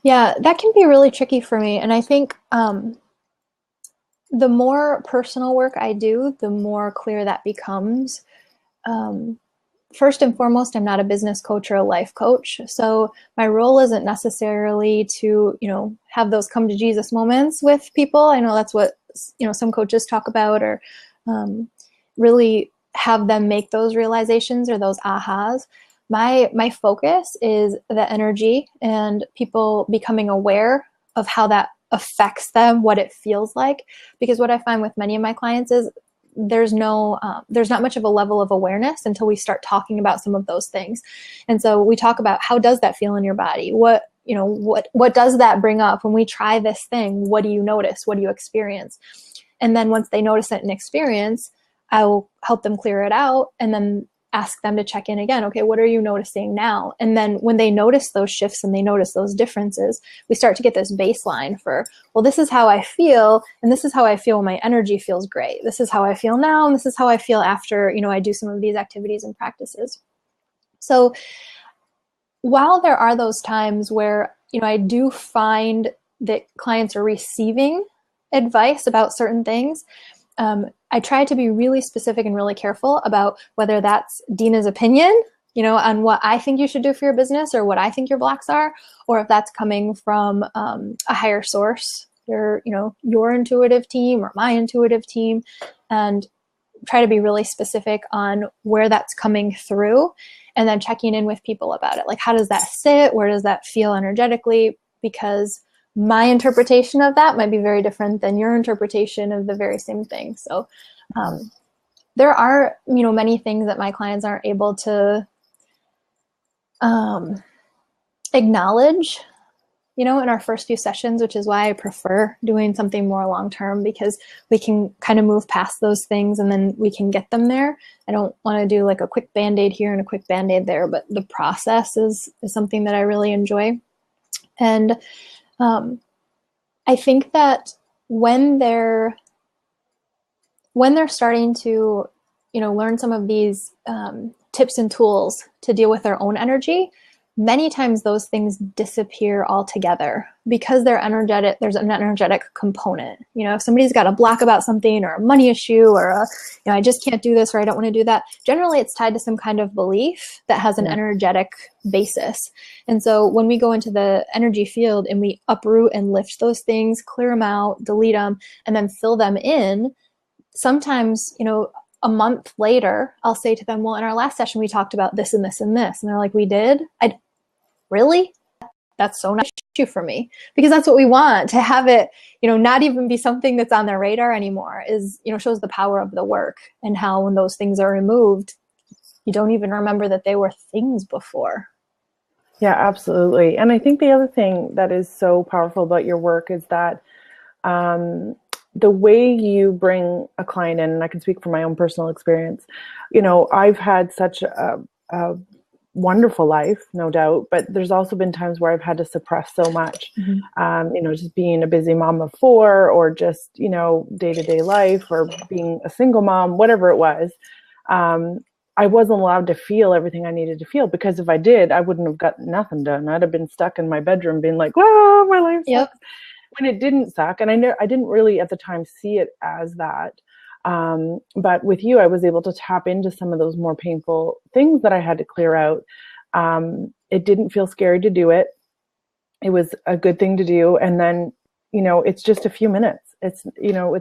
Yeah, that can be really tricky for me. And I think the more personal work I do, the more clear that becomes. First and foremost, I'm not a business coach or a life coach. So my role isn't necessarily to, have those come to Jesus moments with people. I know that's what, some coaches talk about, or really have them make those realizations or those ahas. My focus is the energy and people becoming aware of how that affects them, what it feels like. Because what I find with many of my clients is there's not much of a level of awareness until we start talking about some of those things. And so we talk about, how does that feel in your body? What does that bring up when we try this thing? What do you notice? What do you experience? And then once they notice it and experience, I will help them clear it out and then ask them to check in again. Okay, what are you noticing now? And then when they notice those shifts and they notice those differences, we start to get this baseline for, well, this is how I feel, and this is how I feel when my energy feels great. This is how I feel now, and this is how I feel after, I do some of these activities and practices. So while there are those times where, I do find that clients are receiving advice about certain things, I try to be really specific and really careful about whether that's Deana's opinion on what I think you should do for your business or what I think your blocks are, or if that's coming from a higher source, your intuitive team or my intuitive team, and try to be really specific on where that's coming through, and then checking in with people about it. Like, how does that sit? Where does that feel energetically? Because my interpretation of that might be very different than your interpretation of the very same thing. So there are, many things that my clients aren't able to acknowledge, in our first few sessions, which is why I prefer doing something more long-term, because we can kind of move past those things and then we can get them there. I don't want to do like a quick Band-Aid here and a quick Band-Aid there, but the process is something that I really enjoy. And I think that when they're starting to, learn some of these tips and tools to deal with their own energy, many times those things disappear altogether because they're energetic. There's an energetic component. If somebody's got a block about something or a money issue or I just can't do this or I don't want to do that, generally it's tied to some kind of belief that has an energetic basis. And so when we go into the energy field and we uproot and lift those things, clear them out, delete them, and then fill them in, sometimes, a month later, I'll say to them, well, in our last session, we talked about this and this and this. And they're like, we did? Really? That's so nice for me, because that's what we want, to have it, not even be something that's on their radar anymore, is, shows the power of the work and how when those things are removed, you don't even remember that they were things before. Yeah, absolutely. And I think the other thing that is so powerful about your work is that the way you bring a client in, and I can speak from my own personal experience, I've had such a wonderful life, no doubt, but there's also been times where I've had to suppress so much, just being a busy mom of 4 or just, day-to-day life or being a single mom, whatever it was. I wasn't allowed to feel everything I needed to feel, because if I did, I wouldn't have gotten nothing done. I'd have been stuck in my bedroom being like, "Whoa, my life sucks." When it didn't suck. And I didn't really at the time see it as that. But with you, I was able to tap into some of those more painful things that I had to clear out. It didn't feel scary to do it. It was a good thing to do. And then, it's just a few minutes. It's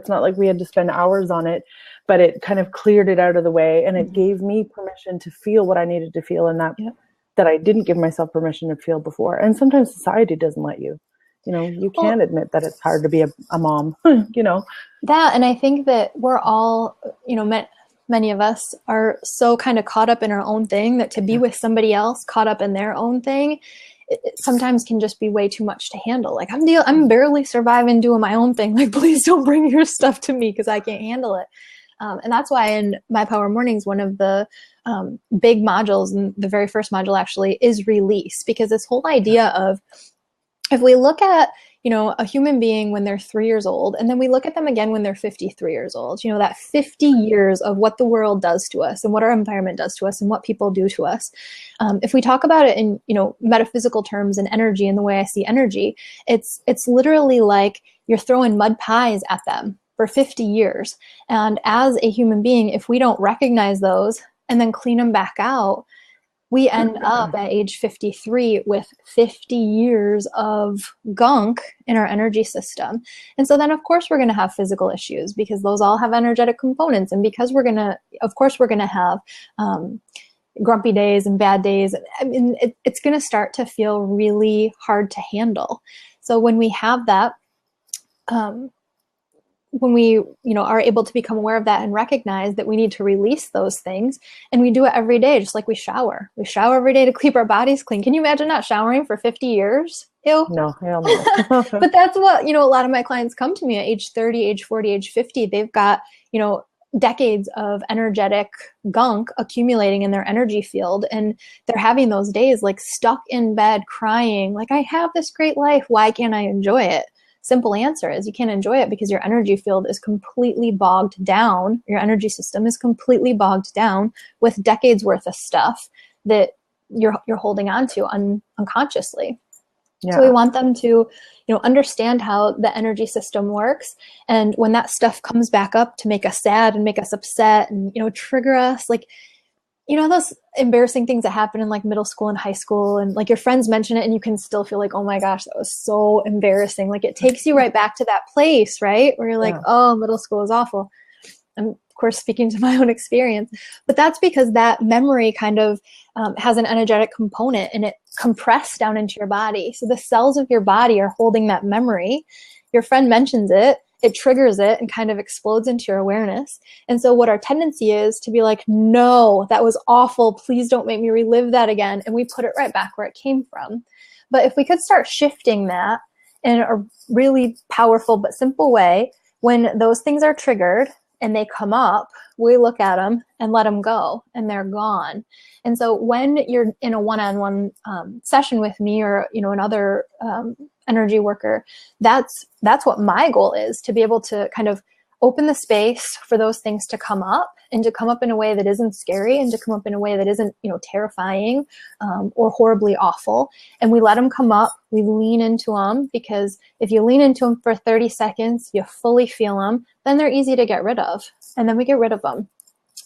not like we had to spend hours on it, but it kind of cleared it out of the way. And it gave me permission to feel what I needed to feel, and that I didn't give myself permission to feel before. And sometimes society doesn't let you. You can't admit that it's hard to be a mom, That, and I think that we're all, many of us are so kind of caught up in our own thing that to be with somebody else caught up in their own thing, it sometimes can just be way too much to handle. Like, I'm barely surviving doing my own thing. Like, please don't bring your stuff to me because I can't handle it. And that's why in My Power Mornings, one of the big modules, and the very first module actually, is release, because this whole idea of, if we look at, a human being when they're 3 years old, and then we look at them again when they're 53 years old, that 50 years of what the world does to us and what our environment does to us and what people do to us. If we talk about it in, metaphysical terms and energy, and the way I see energy, it's literally like you're throwing mud pies at them for 50 years. And as a human being, if we don't recognize those and then clean them back out, we end up at age 53 with 50 years of gunk in our energy system. And so then, of course, we're going to have physical issues, because those all have energetic components. And because we're going to have grumpy days and bad days. I mean, it's going to start to feel really hard to handle. So when we have that, when we, are able to become aware of that and recognize that we need to release those things, and we do it every day, just like we shower. We shower every day to keep our bodies clean. Can you imagine not showering for 50 years? Ew. No, hell no. But that's what, a lot of my clients come to me at age 30, age 40, age 50. They've got, decades of energetic gunk accumulating in their energy field. And they're having those days like stuck in bed crying, like, I have this great life. Why can't I enjoy it? Simple answer is you can't enjoy it because your energy field is completely bogged down. Your energy system is completely bogged down with decades worth of stuff that you're holding on to unconsciously. Yeah. So we want them to, understand how the energy system works. And when that stuff comes back up to make us sad and make us upset and, trigger us, like, you know, those embarrassing things that happen in like middle school and high school, and like your friends mention it and you can still feel like, oh my gosh, that was so embarrassing. Like it takes you right back to that place, right? Where you're like, Yeah. oh, middle school is awful. I'm of course speaking to my own experience, but that's because that memory kind of has an energetic component and it compressed down into your body. So the cells of your body are holding that memory. Your friend mentions it, it triggers it and kind of explodes into your awareness. And so what our tendency is to be like, no, that was awful. Please don't make me relive that again. And we put it right back where it came from. But if we could start shifting that in a really powerful but simple way, when those things are triggered and they come up, we look at them and let them go and they're gone. And so when you're in a one-on-one session with me or, you know, another energy worker, that's what my goal is, to be able to kind of open the space for those things to come up and to come up in a way that isn't scary and to come up in a way that isn't, you know, terrifying or horribly awful. And we let them come up, we lean into them, because if you lean into them for 30 seconds, you fully feel them, then they're easy to get rid of. And then we get rid of them.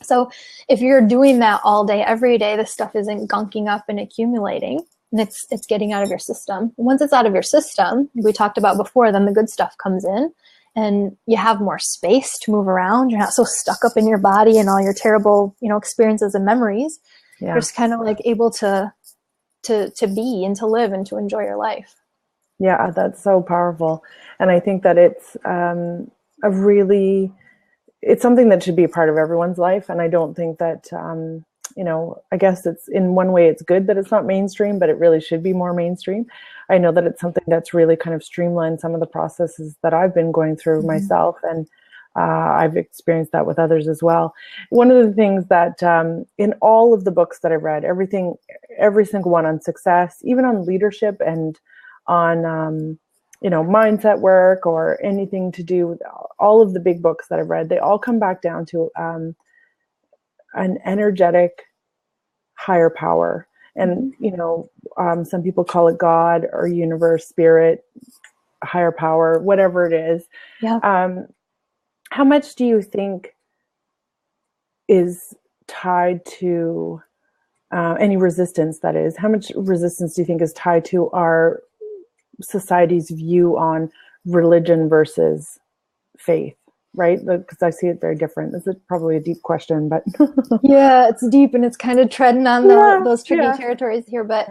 So if you're doing that all day, every day, this stuff isn't gunking up and accumulating, and it's getting out of your system. Once it's out of your system, we talked about before, then the good stuff comes in and you have more space to move around. You're not so stuck up in your body and all your terrible, you know, experiences and memories. Yeah. You're just kind of like able to be and to live and to enjoy your life. Yeah, that's so powerful. And I think that it's it's something that should be a part of everyone's life. And I don't think that, you know, I guess it's, in one way it's good that it's not mainstream, but it really should be more mainstream. I know that it's something that's really kind of streamlined some of the processes that I've been going through myself. And I've experienced that with others as well. One of the things that in all of the books that I've read, every single one on success, even on leadership and on, you know, mindset work or anything to do with all of the big books that I've read, they all come back down to an energetic higher power. And, you know, some people call it God or universe, spirit, higher power, whatever it is. Yeah. How much do you think is tied to any resistance, that is? How much resistance do you think is tied to our society's view on religion versus faith, right? Because I see it very different. This is probably a deep question, but yeah, it's deep and it's kind of treading on those tricky territories here. But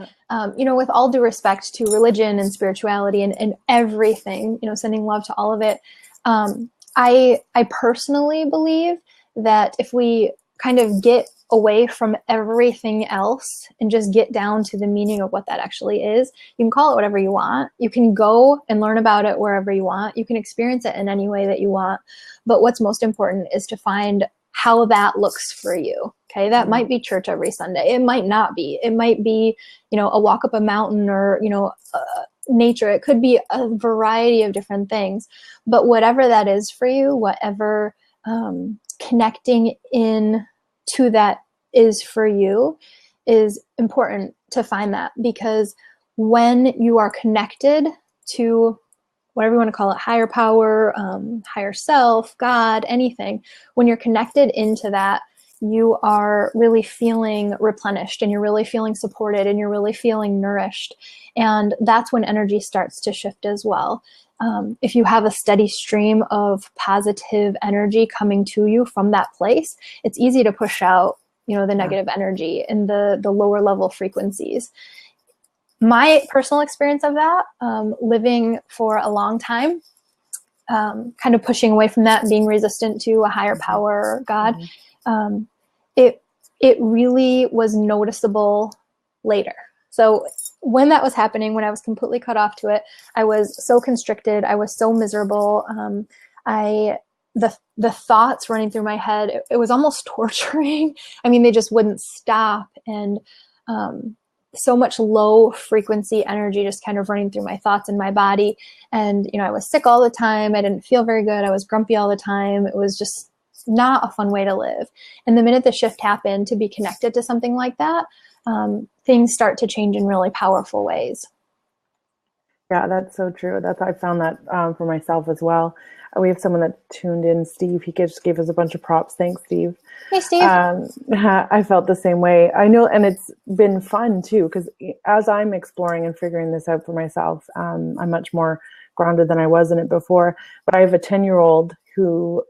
you know, with all due respect to religion and spirituality and everything, you know, sending love to all of it. I personally believe that if we kind of get away from everything else and just get down to the meaning of what that actually is, you can call it whatever you want. You can go and learn about it wherever you want. You can experience it in any way that you want. But what's most important is to find how that looks for you. Okay. That might be church every Sunday. It might not be. It might be, you know, a walk up a mountain or, you know, nature. It could be a variety of different things. But whatever that is for you, whatever connecting in to that is for you, is important to find that, because when you are connected to whatever you want to call it, higher power, higher self, God, anything, when you're connected into that, you are really feeling replenished and you're really feeling supported and you're really feeling nourished. And that's when energy starts to shift as well. If you have a steady stream of positive energy coming to you from that place, it's easy to push out, you know, the negative energy and the lower level frequencies. My personal experience of that, living for a long time, kind of pushing away from that and being resistant to a higher power, God, it really was noticeable later. So when that was happening, when I was completely cut off to it, I was so constricted. I was so miserable. The thoughts running through my head, it was almost torturing. I mean, they just wouldn't stop. And so much low frequency energy just kind of running through my thoughts and my body. And, you know, I was sick all the time. I didn't feel very good. I was grumpy all the time. It was just not a fun way to live. And the minute the shift happened to be connected to something like that, things start to change in really powerful ways. Yeah, that's so true. I found that for myself as well. We have someone that tuned in, Steve. He just gave us a bunch of props. Thanks, Steve. Hey, Steve. I felt the same way. I know, and it's been fun too, because as I'm exploring and figuring this out for myself, I'm much more grounded than I was in it before. But I have a 10-year-old who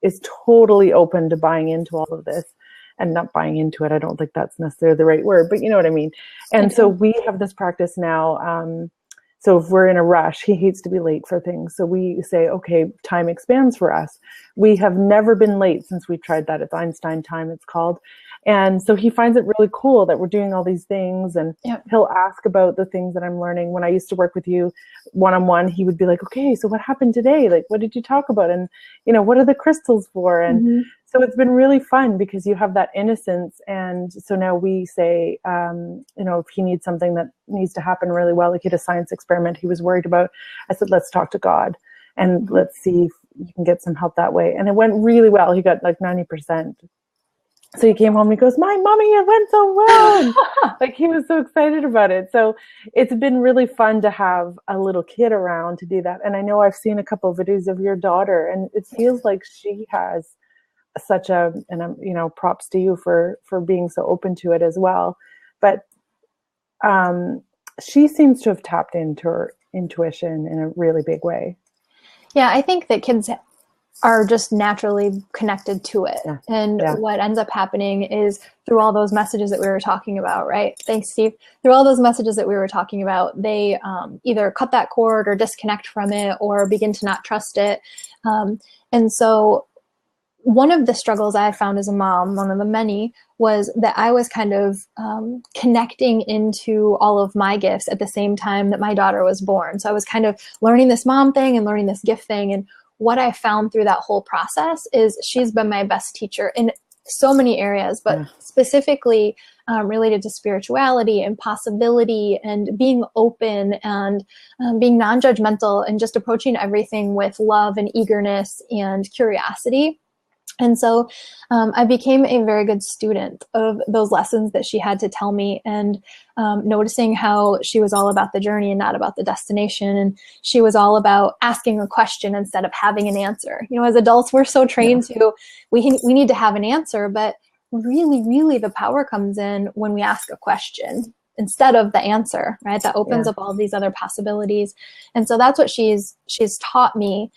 is totally open to buying into all of this. And not buying into it. I don't think that's necessarily the right word, but you know what I mean. And so we have this practice now. So if we're in a rush, he hates to be late for things. So we say, okay, time expands for us. We have never been late since we tried that. It's Einstein time, it's called. And so he finds it really cool that we're doing all these things, and he'll ask about the things that I'm learning. When I used to work with you one-on-one, he would be like, okay, so what happened today? Like, what did you talk about? And, you know, what are the crystals for? And so it's been really fun because you have that innocence. And so now we say, you know, if he needs something that needs to happen really well, like he had a science experiment he was worried about, I said, let's talk to God and let's see if you can get some help that way. And it went really well. He got like 90%. So he came home, he goes, my mommy, it went so well. Like he was so excited about it. So it's been really fun to have a little kid around to do that. And I know I've seen a couple of videos of your daughter, and it feels like she has such a, and I'm, you know, props to you for being so open to it as well. But she seems to have tapped into her intuition in a really big way. Yeah, I think that kids are just naturally connected to it. Yeah. And what ends up happening is through all those messages that we were talking about, right? Thanks, Steve. Through all those messages that we were talking about, they either cut that cord or disconnect from it or begin to not trust it. And so one of the struggles I found as a mom, one of the many, was that I was kind of connecting into all of my gifts at the same time that my daughter was born. So I was kind of learning this mom thing and learning this gift thing. And what I found through that whole process is she's been my best teacher in so many areas, but specifically related to spirituality and possibility and being open and being non-judgmental and just approaching everything with love and eagerness and curiosity. And so I became a very good student of those lessons that she had to tell me, and noticing how she was all about the journey and not about the destination. And she was all about asking a question instead of having an answer. You know, as adults, we're so trained to, we need to have an answer, but really, really the power comes in when we ask a question instead of the answer, right? That opens up all these other possibilities. And so that's what she's taught me.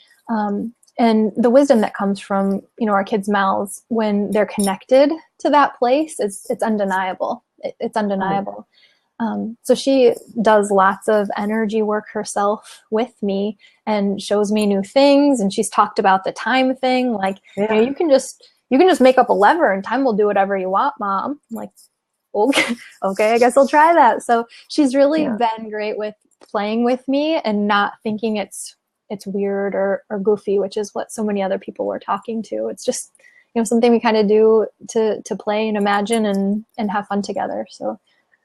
And the wisdom that comes from, you know, our kids' mouths when they're connected to that place, it's undeniable. It's undeniable. So she does lots of energy work herself with me and shows me new things. And she's talked about the time thing. Like, you know, you can just make up a lever and time will do whatever you want, Mom. I'm like, okay, I guess I'll try that. So she's really been great with playing with me and not thinking it's weird or goofy, which is what so many other people were talking to. It's just, you know, something we kind of do to play and imagine and have fun together. So,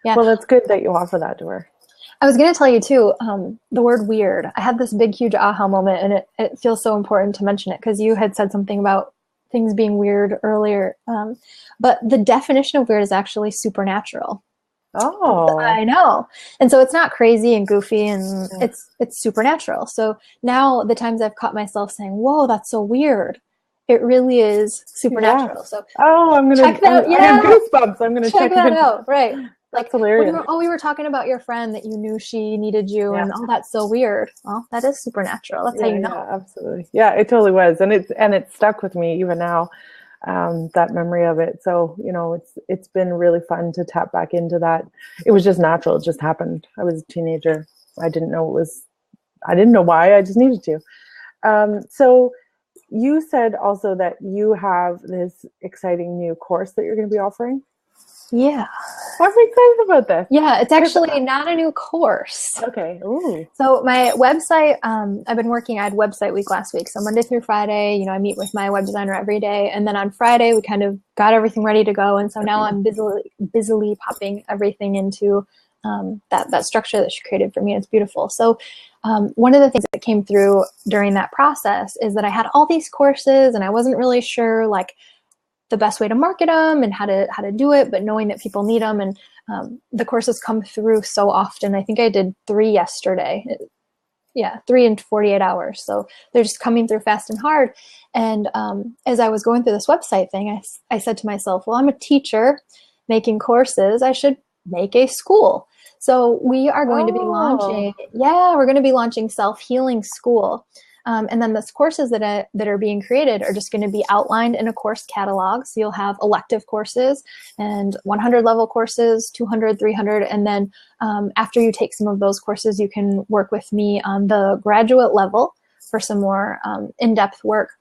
yeah. Well, that's good that you offer that to her. I was going to tell you too, the word weird. I had this big, huge aha moment, and it feels so important to mention it because you had said something about things being weird earlier. But the definition of weird is actually supernatural. Oh, I know. And so it's not crazy and goofy, and it's supernatural. So now the times I've caught myself saying, whoa, that's so weird, it really is supernatural. So I'm going to check that. I have goosebumps. I'm going to check that out. Right. That's hilarious. We were talking about your friend that you knew she needed you, and that's so weird. Well, that is supernatural. That's how you know. Yeah, absolutely. Yeah, it totally was. And it stuck with me even now. That memory of it. So, you know, it's been really fun to tap back into that. It was just natural. It just happened. I was a teenager. I didn't know why. I just needed to. So you said also that you have this exciting new course that you're going to be offering. Yeah. I'm excited about this. Yeah, it's actually not a new course. Okay. Ooh. So my website, I had website week last week. So Monday through Friday, you know, I meet with my web designer every day. And then on Friday, we kind of got everything ready to go. And so now I'm busily popping everything into that structure that she created for me. It's beautiful. So one of the things that came through during that process is that I had all these courses and I wasn't really sure, like, the best way to market them and how to do it, but knowing that people need them. And the courses come through so often. I think I did 3 yesterday. yeah, 3 and 48 hours. So they're just coming through fast and hard. And as I was going through this website thing, I said to myself, well, I'm a teacher making courses. I should make a school. So we are going to be launching, we're going to be launching Self-Healing School. And then the courses that are being created are just going to be outlined in a course catalog. So you'll have elective courses and 100 level courses, 200, 300. And then after you take some of those courses, you can work with me on the graduate level for some more in-depth work.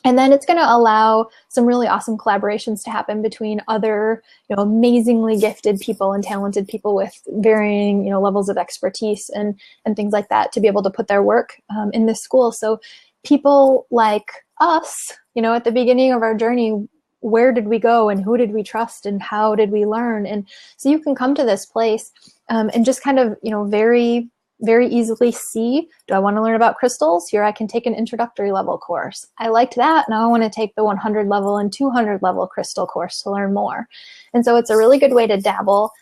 And then it's going to allow some really awesome collaborations to happen between other, amazingly gifted people and talented people with varying, levels of expertise and things like that to be able to put their work in this school. So people like us, at the beginning of our journey, where did we go and who did we trust and how did we learn? And so you can come to this place and just kind of, very very easily see, do I want to learn about crystals? Here I can take an introductory level course. I liked that. Now I want to take the 100 level and 200 level crystal course to learn more. And so it's a really good way to dabble,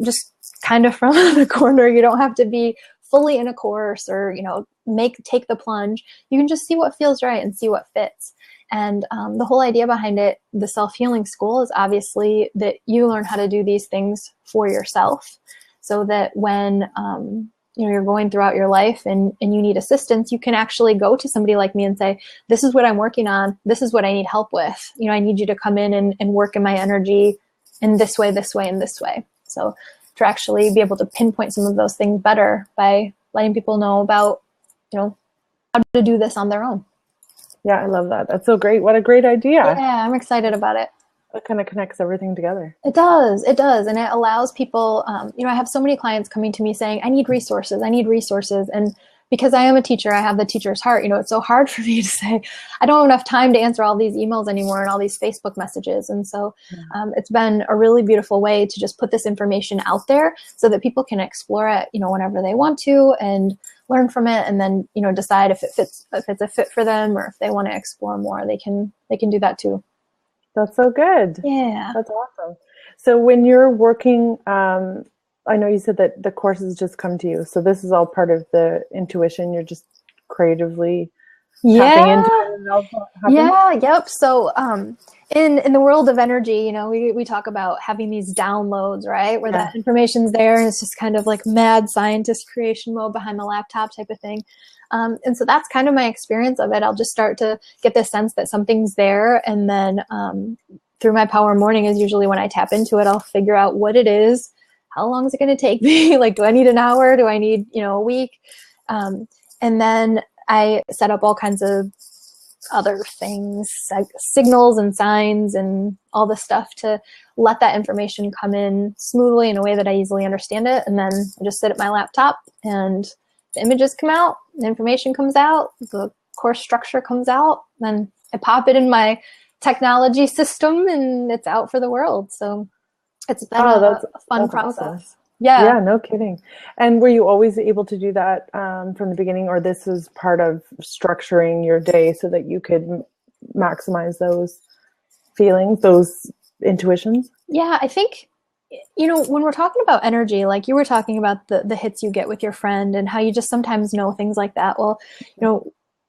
just kind of from the corner. You don't have to be fully in a course or, take the plunge. You can just see what feels right and see what fits. And the whole idea behind it, the Self-Healing School, is obviously that you learn how to do these things for yourself. So that when you're going throughout your life and you need assistance, you can actually go to somebody like me and say, this is what I'm working on. This is what I need help with. I need you to come in and work in my energy in this way, this way, and this way. So to actually be able to pinpoint some of those things better by letting people know about, how to do this on their own. Yeah, I love that. That's so great. What a great idea. Yeah, I'm excited about it. It kind of connects everything together. It does. And it allows people, I have so many clients coming to me saying, I need resources. And because I am a teacher, I have the teacher's heart. It's so hard for me to say, I don't have enough time to answer all these emails anymore and all these Facebook messages. And so it's been a really beautiful way to just put this information out there so that people can explore it, whenever they want to and learn from it. And then, decide if it's a fit for them or if they want to explore more, they can do that too. That's so good. Yeah. That's awesome. So when you're working, I know you said that the courses just come to you. So this is all part of the intuition. You're just creatively tapping into it. And all yeah. Yep. So in the world of energy, we talk about having these downloads, right? Where that information's there and it's just kind of like mad scientist creation mode behind the laptop type of thing. And so that's kind of my experience of it. I'll just start to get this sense that something's there. And then through my power morning is usually when I tap into it, I'll figure out what it is. How long is it going to take me? Like, do I need an hour? Do I need, a week? And then I set up all kinds of other things, like signals and signs and all this stuff to let that information come in smoothly in a way that I easily understand it. And then I just sit at my laptop and the images come out, the information comes out, the course structure comes out, then I pop it in my technology system and it's out for the world. So it's been a fun process. Awesome. Yeah, no kidding. And were you always able to do that from the beginning, or this is part of structuring your day so that you could maximize those feelings, those intuitions? Yeah, I think, when we're talking about energy, like you were talking about the hits you get with your friend and how you just sometimes know things like that. Well,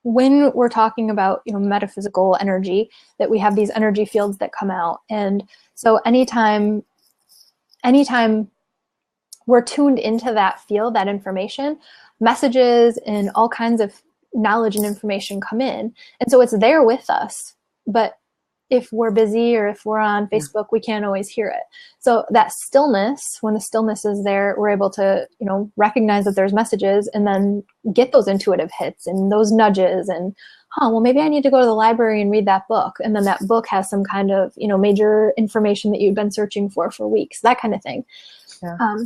when we're talking about, metaphysical energy, that we have these energy fields that come out. And so anytime we're tuned into that field, that information, messages and all kinds of knowledge and information come in. And so it's there with us. But if we're busy or if we're on Facebook, we can't always hear it. So that stillness, when the stillness is there, we're able to, recognize that there's messages and then get those intuitive hits and those nudges and, well, maybe I need to go to the library and read that book. And then that book has some kind of, major information that you've been searching for weeks, that kind of thing. Yeah.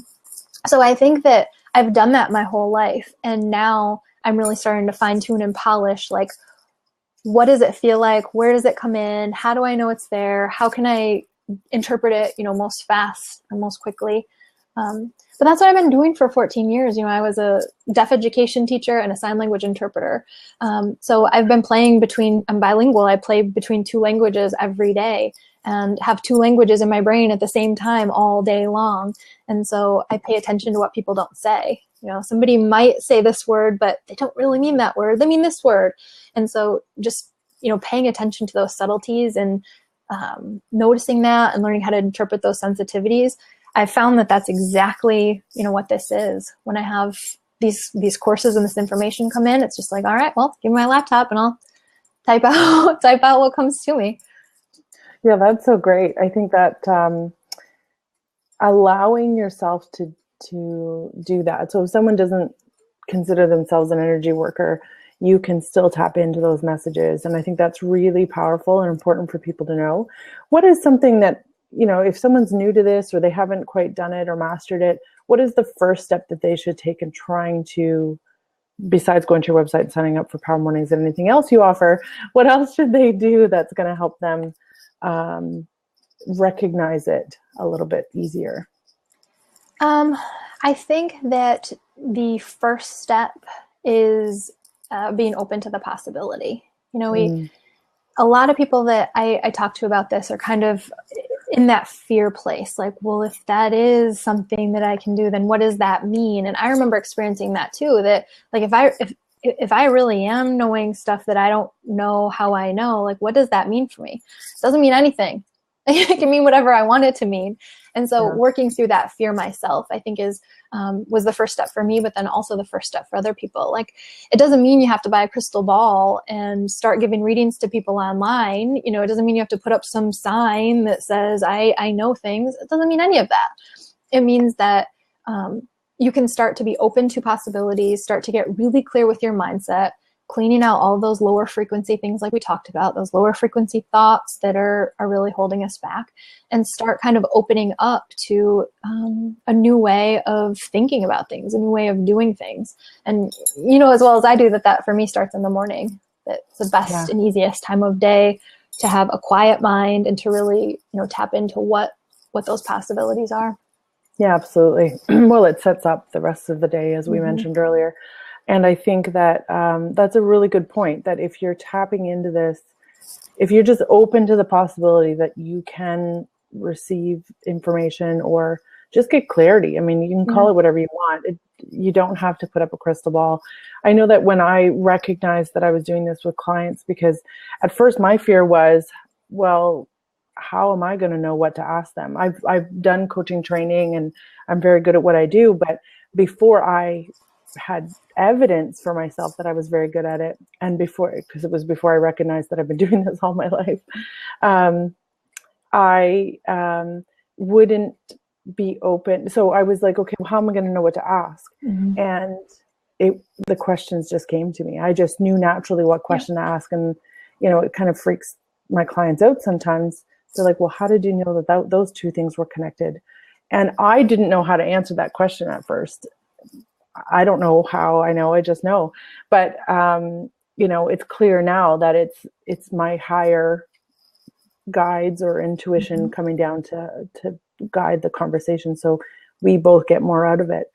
So I think that I've done that my whole life. And now I'm really starting to fine tune and polish, like, what does it feel like? Where does it come in? How do I know it's there? How can I interpret it, most fast and most quickly? But that's what I've been doing for 14 years. I was a deaf education teacher and a sign language interpreter. So I've been I'm bilingual. I play between 2 languages every day and have 2 languages in my brain at the same time all day long. And so I pay attention to what people don't say. somebody might say this word, but they don't really mean that word. They mean this word. And so just, paying attention to those subtleties and noticing that and learning how to interpret those sensitivities, I found that that's exactly, what this is. When I have these courses and this information come in, it's just like, all right, well, give me my laptop and I'll type out what comes to me. Yeah, that's so great. I think that allowing yourself to do that. So if someone doesn't consider themselves an energy worker, you can still tap into those messages. And I think that's really powerful and important for people to know. What is something that, if someone's new to this or they haven't quite done it or mastered it, what is the first step that they should take in trying to, besides going to your website and signing up for Power Mornings and anything else you offer, what else should they do that's going to help them recognize it a little bit easier? I think that the first step is being open to the possibility. A lot of people that I talk to about this are kind of in that fear place. Like, well, if that is something that I can do, then what does that mean? And I remember experiencing that too, that like, if I really am knowing stuff that I don't know how I know, like, what does that mean for me? It doesn't mean anything. It can mean whatever I want it to mean. And so working through that fear myself, I think was the first step for me, but then also the first step for other people. Like, it doesn't mean you have to buy a crystal ball and start giving readings to people online. It doesn't mean you have to put up some sign that says, I know things. It doesn't mean any of that. It means that you can start to be open to possibilities, start to get really clear with your mindset, cleaning out all those lower frequency things like we talked about, those lower frequency thoughts that are really holding us back, and start kind of opening up to a new way of thinking about things, a new way of doing things. And as well as I do, that for me starts in the morning. That's the best and easiest time of day to have a quiet mind and to really, tap into what those possibilities are. Yeah, absolutely. Well, it sets up the rest of the day, as we mentioned earlier. And I think that that's a really good point, that if you're tapping into this, if you're just open to the possibility that you can receive information or just get clarity. I mean, you can call it whatever you want. You don't have to put up a crystal ball. I know that when I recognized that I was doing this with clients, because at first my fear was, well, how am I going to know what to ask them? I've done coaching training and I'm very good at what I do, but before I had evidence for myself that I was very good at it, and because it was before I recognized that I've been doing this all my life, I wouldn't be open. So I was like, okay, well, how am I going to know what to ask? And the questions just came to me. I just knew naturally what question to ask. And, it kind of freaks my clients out sometimes. They're like, well, how did you know that those two things were connected? And I didn't know how to answer that question at first. I don't know how I know, I just know. But, it's clear now that it's my higher guides or intuition coming down to guide the conversation. So we both get more out of it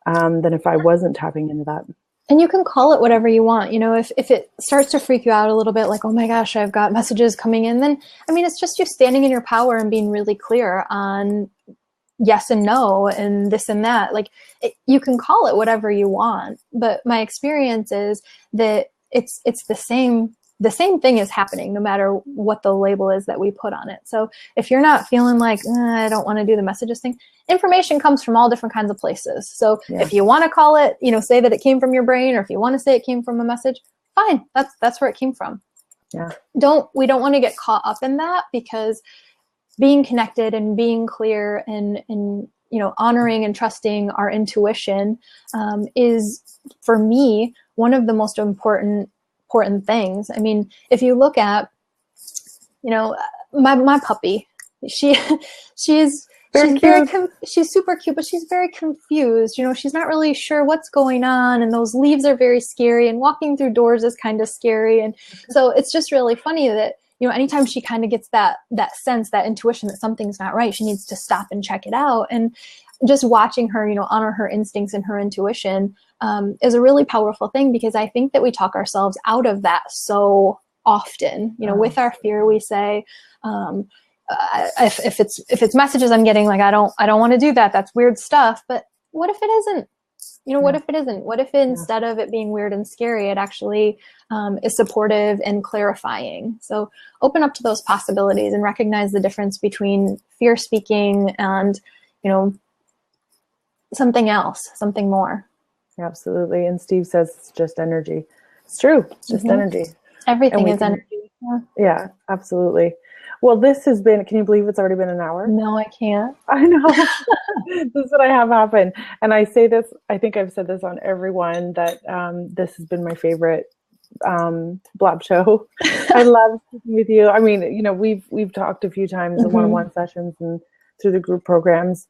than if I wasn't tapping into that. And you can call it whatever you want. If it starts to freak you out a little bit, like, oh my gosh, I've got messages coming in, then, it's just you standing in your power and being really clear on yes and no and this and that. Like, you can call it whatever you want, but my experience is that it's the same thing is happening no matter what the label is that we put on it. So if you're not feeling like, I don't want to do the messages thing, information comes from all different kinds of places. So if you want to call it, say that it came from your brain, or if you want to say it came from a message, fine. That's where it came from. Yeah. We don't want to get caught up in that, because being connected and being clear and honoring and trusting our intuition is, for me, one of the most important things. I mean, if you look at, my puppy, she's super cute, but she's very confused. She's not really sure what's going on, and those leaves are very scary, and walking through doors is kind of scary. And so it's just really funny that, anytime she kind of gets that sense, that intuition that something's not right, she needs to stop and check it out. And just watching her, honor her instincts and her intuition is a really powerful thing, because I think that we talk ourselves out of that so often. With our fear, we say, if it's messages I'm getting, like, I don't want to do that. That's weird stuff. But what if it isn't? what if it isn't? What if instead of it being weird and scary, it actually is supportive and clarifying? So open up to those possibilities and recognize the difference between fear speaking and, something else, something more. Absolutely. And Steve says it's just energy. It's true. It's just energy. Everything is energy. Yeah, absolutely. Well, this has been, can you believe it's already been an hour? No, I can't. I know. This is what I have happen. And I say this, I think I've said this on everyone, that this has been my favorite Blab show. I love speaking with you. I mean, we've talked a few times in one-on-one sessions and through the group programs.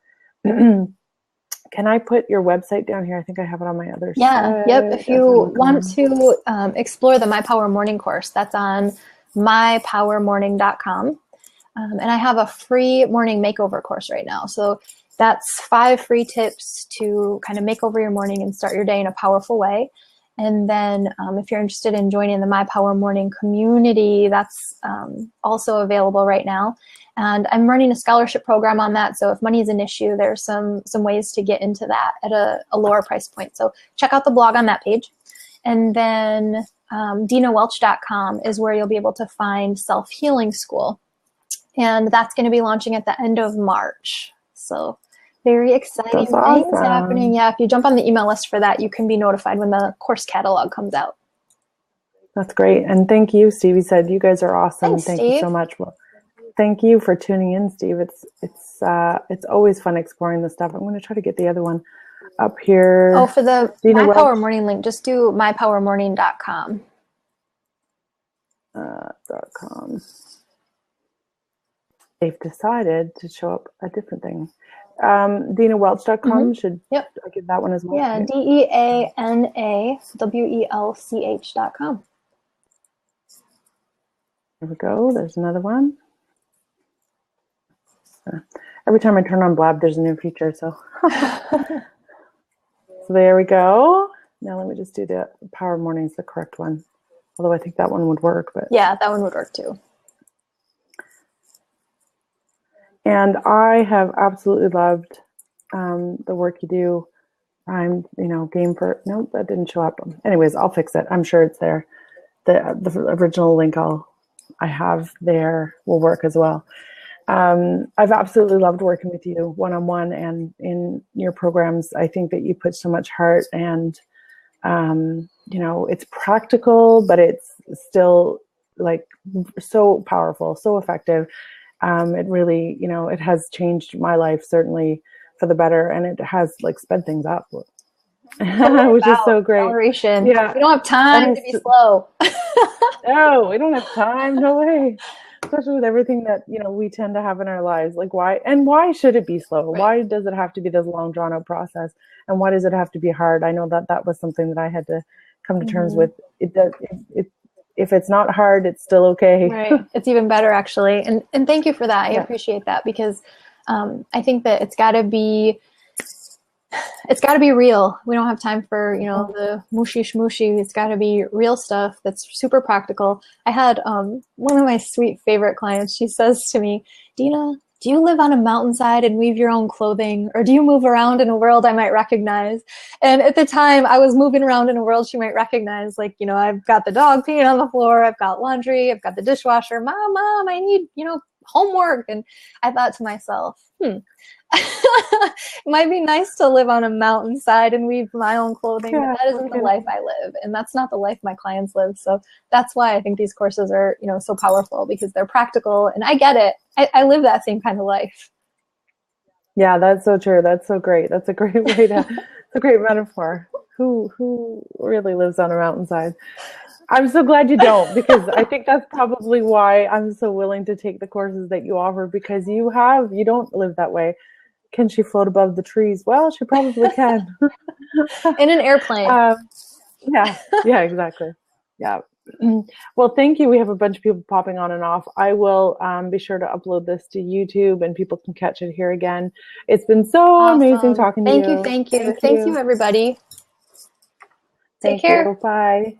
Can I put your website down here? I think I have it on my other side. Yep. If you want to explore the My Power Morning course, that's on mypowermorning.com. And I have a free morning makeover course right now. So that's 5 free tips to kind of make over your morning and start your day in a powerful way. And then if you're interested in joining the My Power Morning community, that's also available right now. And I'm running a scholarship program on that. So if money is an issue, there's some ways to get into that at a lower price point. So check out the blog on that page. And then DeanaWelch.com is where you'll be able to find Self-Healing School. And that's going to be launching at the end of March. So very exciting things happening. Yeah, if you jump on the email list for that, you can be notified when the course catalog comes out. That's great. And thank you, Steve. He said you guys are awesome. Thanks, thank Steve. You so much. Well, thank you for tuning in, Steve. It's always fun exploring this stuff. I'm going to try to get the other one up here. Oh, for the My Power Morning link, just do mypowermorning.com. .com. They've decided to show up a different thing. DeanaWelch.com. Should I give that one as well? Yeah, DeanaWelch.com. There we go. There's another one. Every time I turn on Blab, there's a new feature. So, so there we go. Now let me just do the Power Mornings, the correct one. Although I think that one would work. But yeah, that one would work too. And I have absolutely loved the work you do. I'm, game for, nope, that didn't show up. Anyways, I'll fix it. I'm sure it's there. The original link I have there will work as well. I've absolutely loved working with you one-on-one and in your programs. I think that you put so much heart and, it's practical, but it's still like so powerful, so effective. It really, it has changed my life certainly for the better, and it has sped things up, which is so great. Acceleration. Yeah, we don't have time to be slow. No, we don't have time. No way. Especially with everything that we tend to have in our lives. Why should it be slow? Right. Why does it have to be this long, drawn out process? And why does it have to be hard? I know that was something that I had to come to terms with. If it's not hard, it's still okay. Right. It's even better, actually. And thank you for that. I appreciate that, because I think that it's got to be real. We don't have time for, the mushy shmushy. It's got to be real stuff that's super practical. I had one of my sweet favorite clients. She says to me, Deana, do you live on a mountainside and weave your own clothing, or do you move around in a world I might recognize? And at the time, I was moving around in a world she might recognize. I've got the dog peeing on the floor, I've got laundry, I've got the dishwasher. Mom, I need, homework. And I thought to myself, it might be nice to live on a mountainside and weave my own clothing, but that isn't the life I live, and that's not the life my clients live. So that's why I think these courses are, so powerful, because they're practical, and I get it. I live that same kind of life. Yeah, that's so true. That's so great. That's a great way to. It's a great metaphor. Who really lives on a mountainside? I'm so glad you don't, because I think that's probably why I'm so willing to take the courses that you offer, because you don't live that way. Can she float above the trees? Well, she probably can. In an airplane. Yeah, exactly. Yeah. Well, thank you. We have a bunch of people popping on and off. I will be sure to upload this to YouTube, and people can catch it here again. It's been so amazing talking to you. Thank you, everybody. Take care. Bye.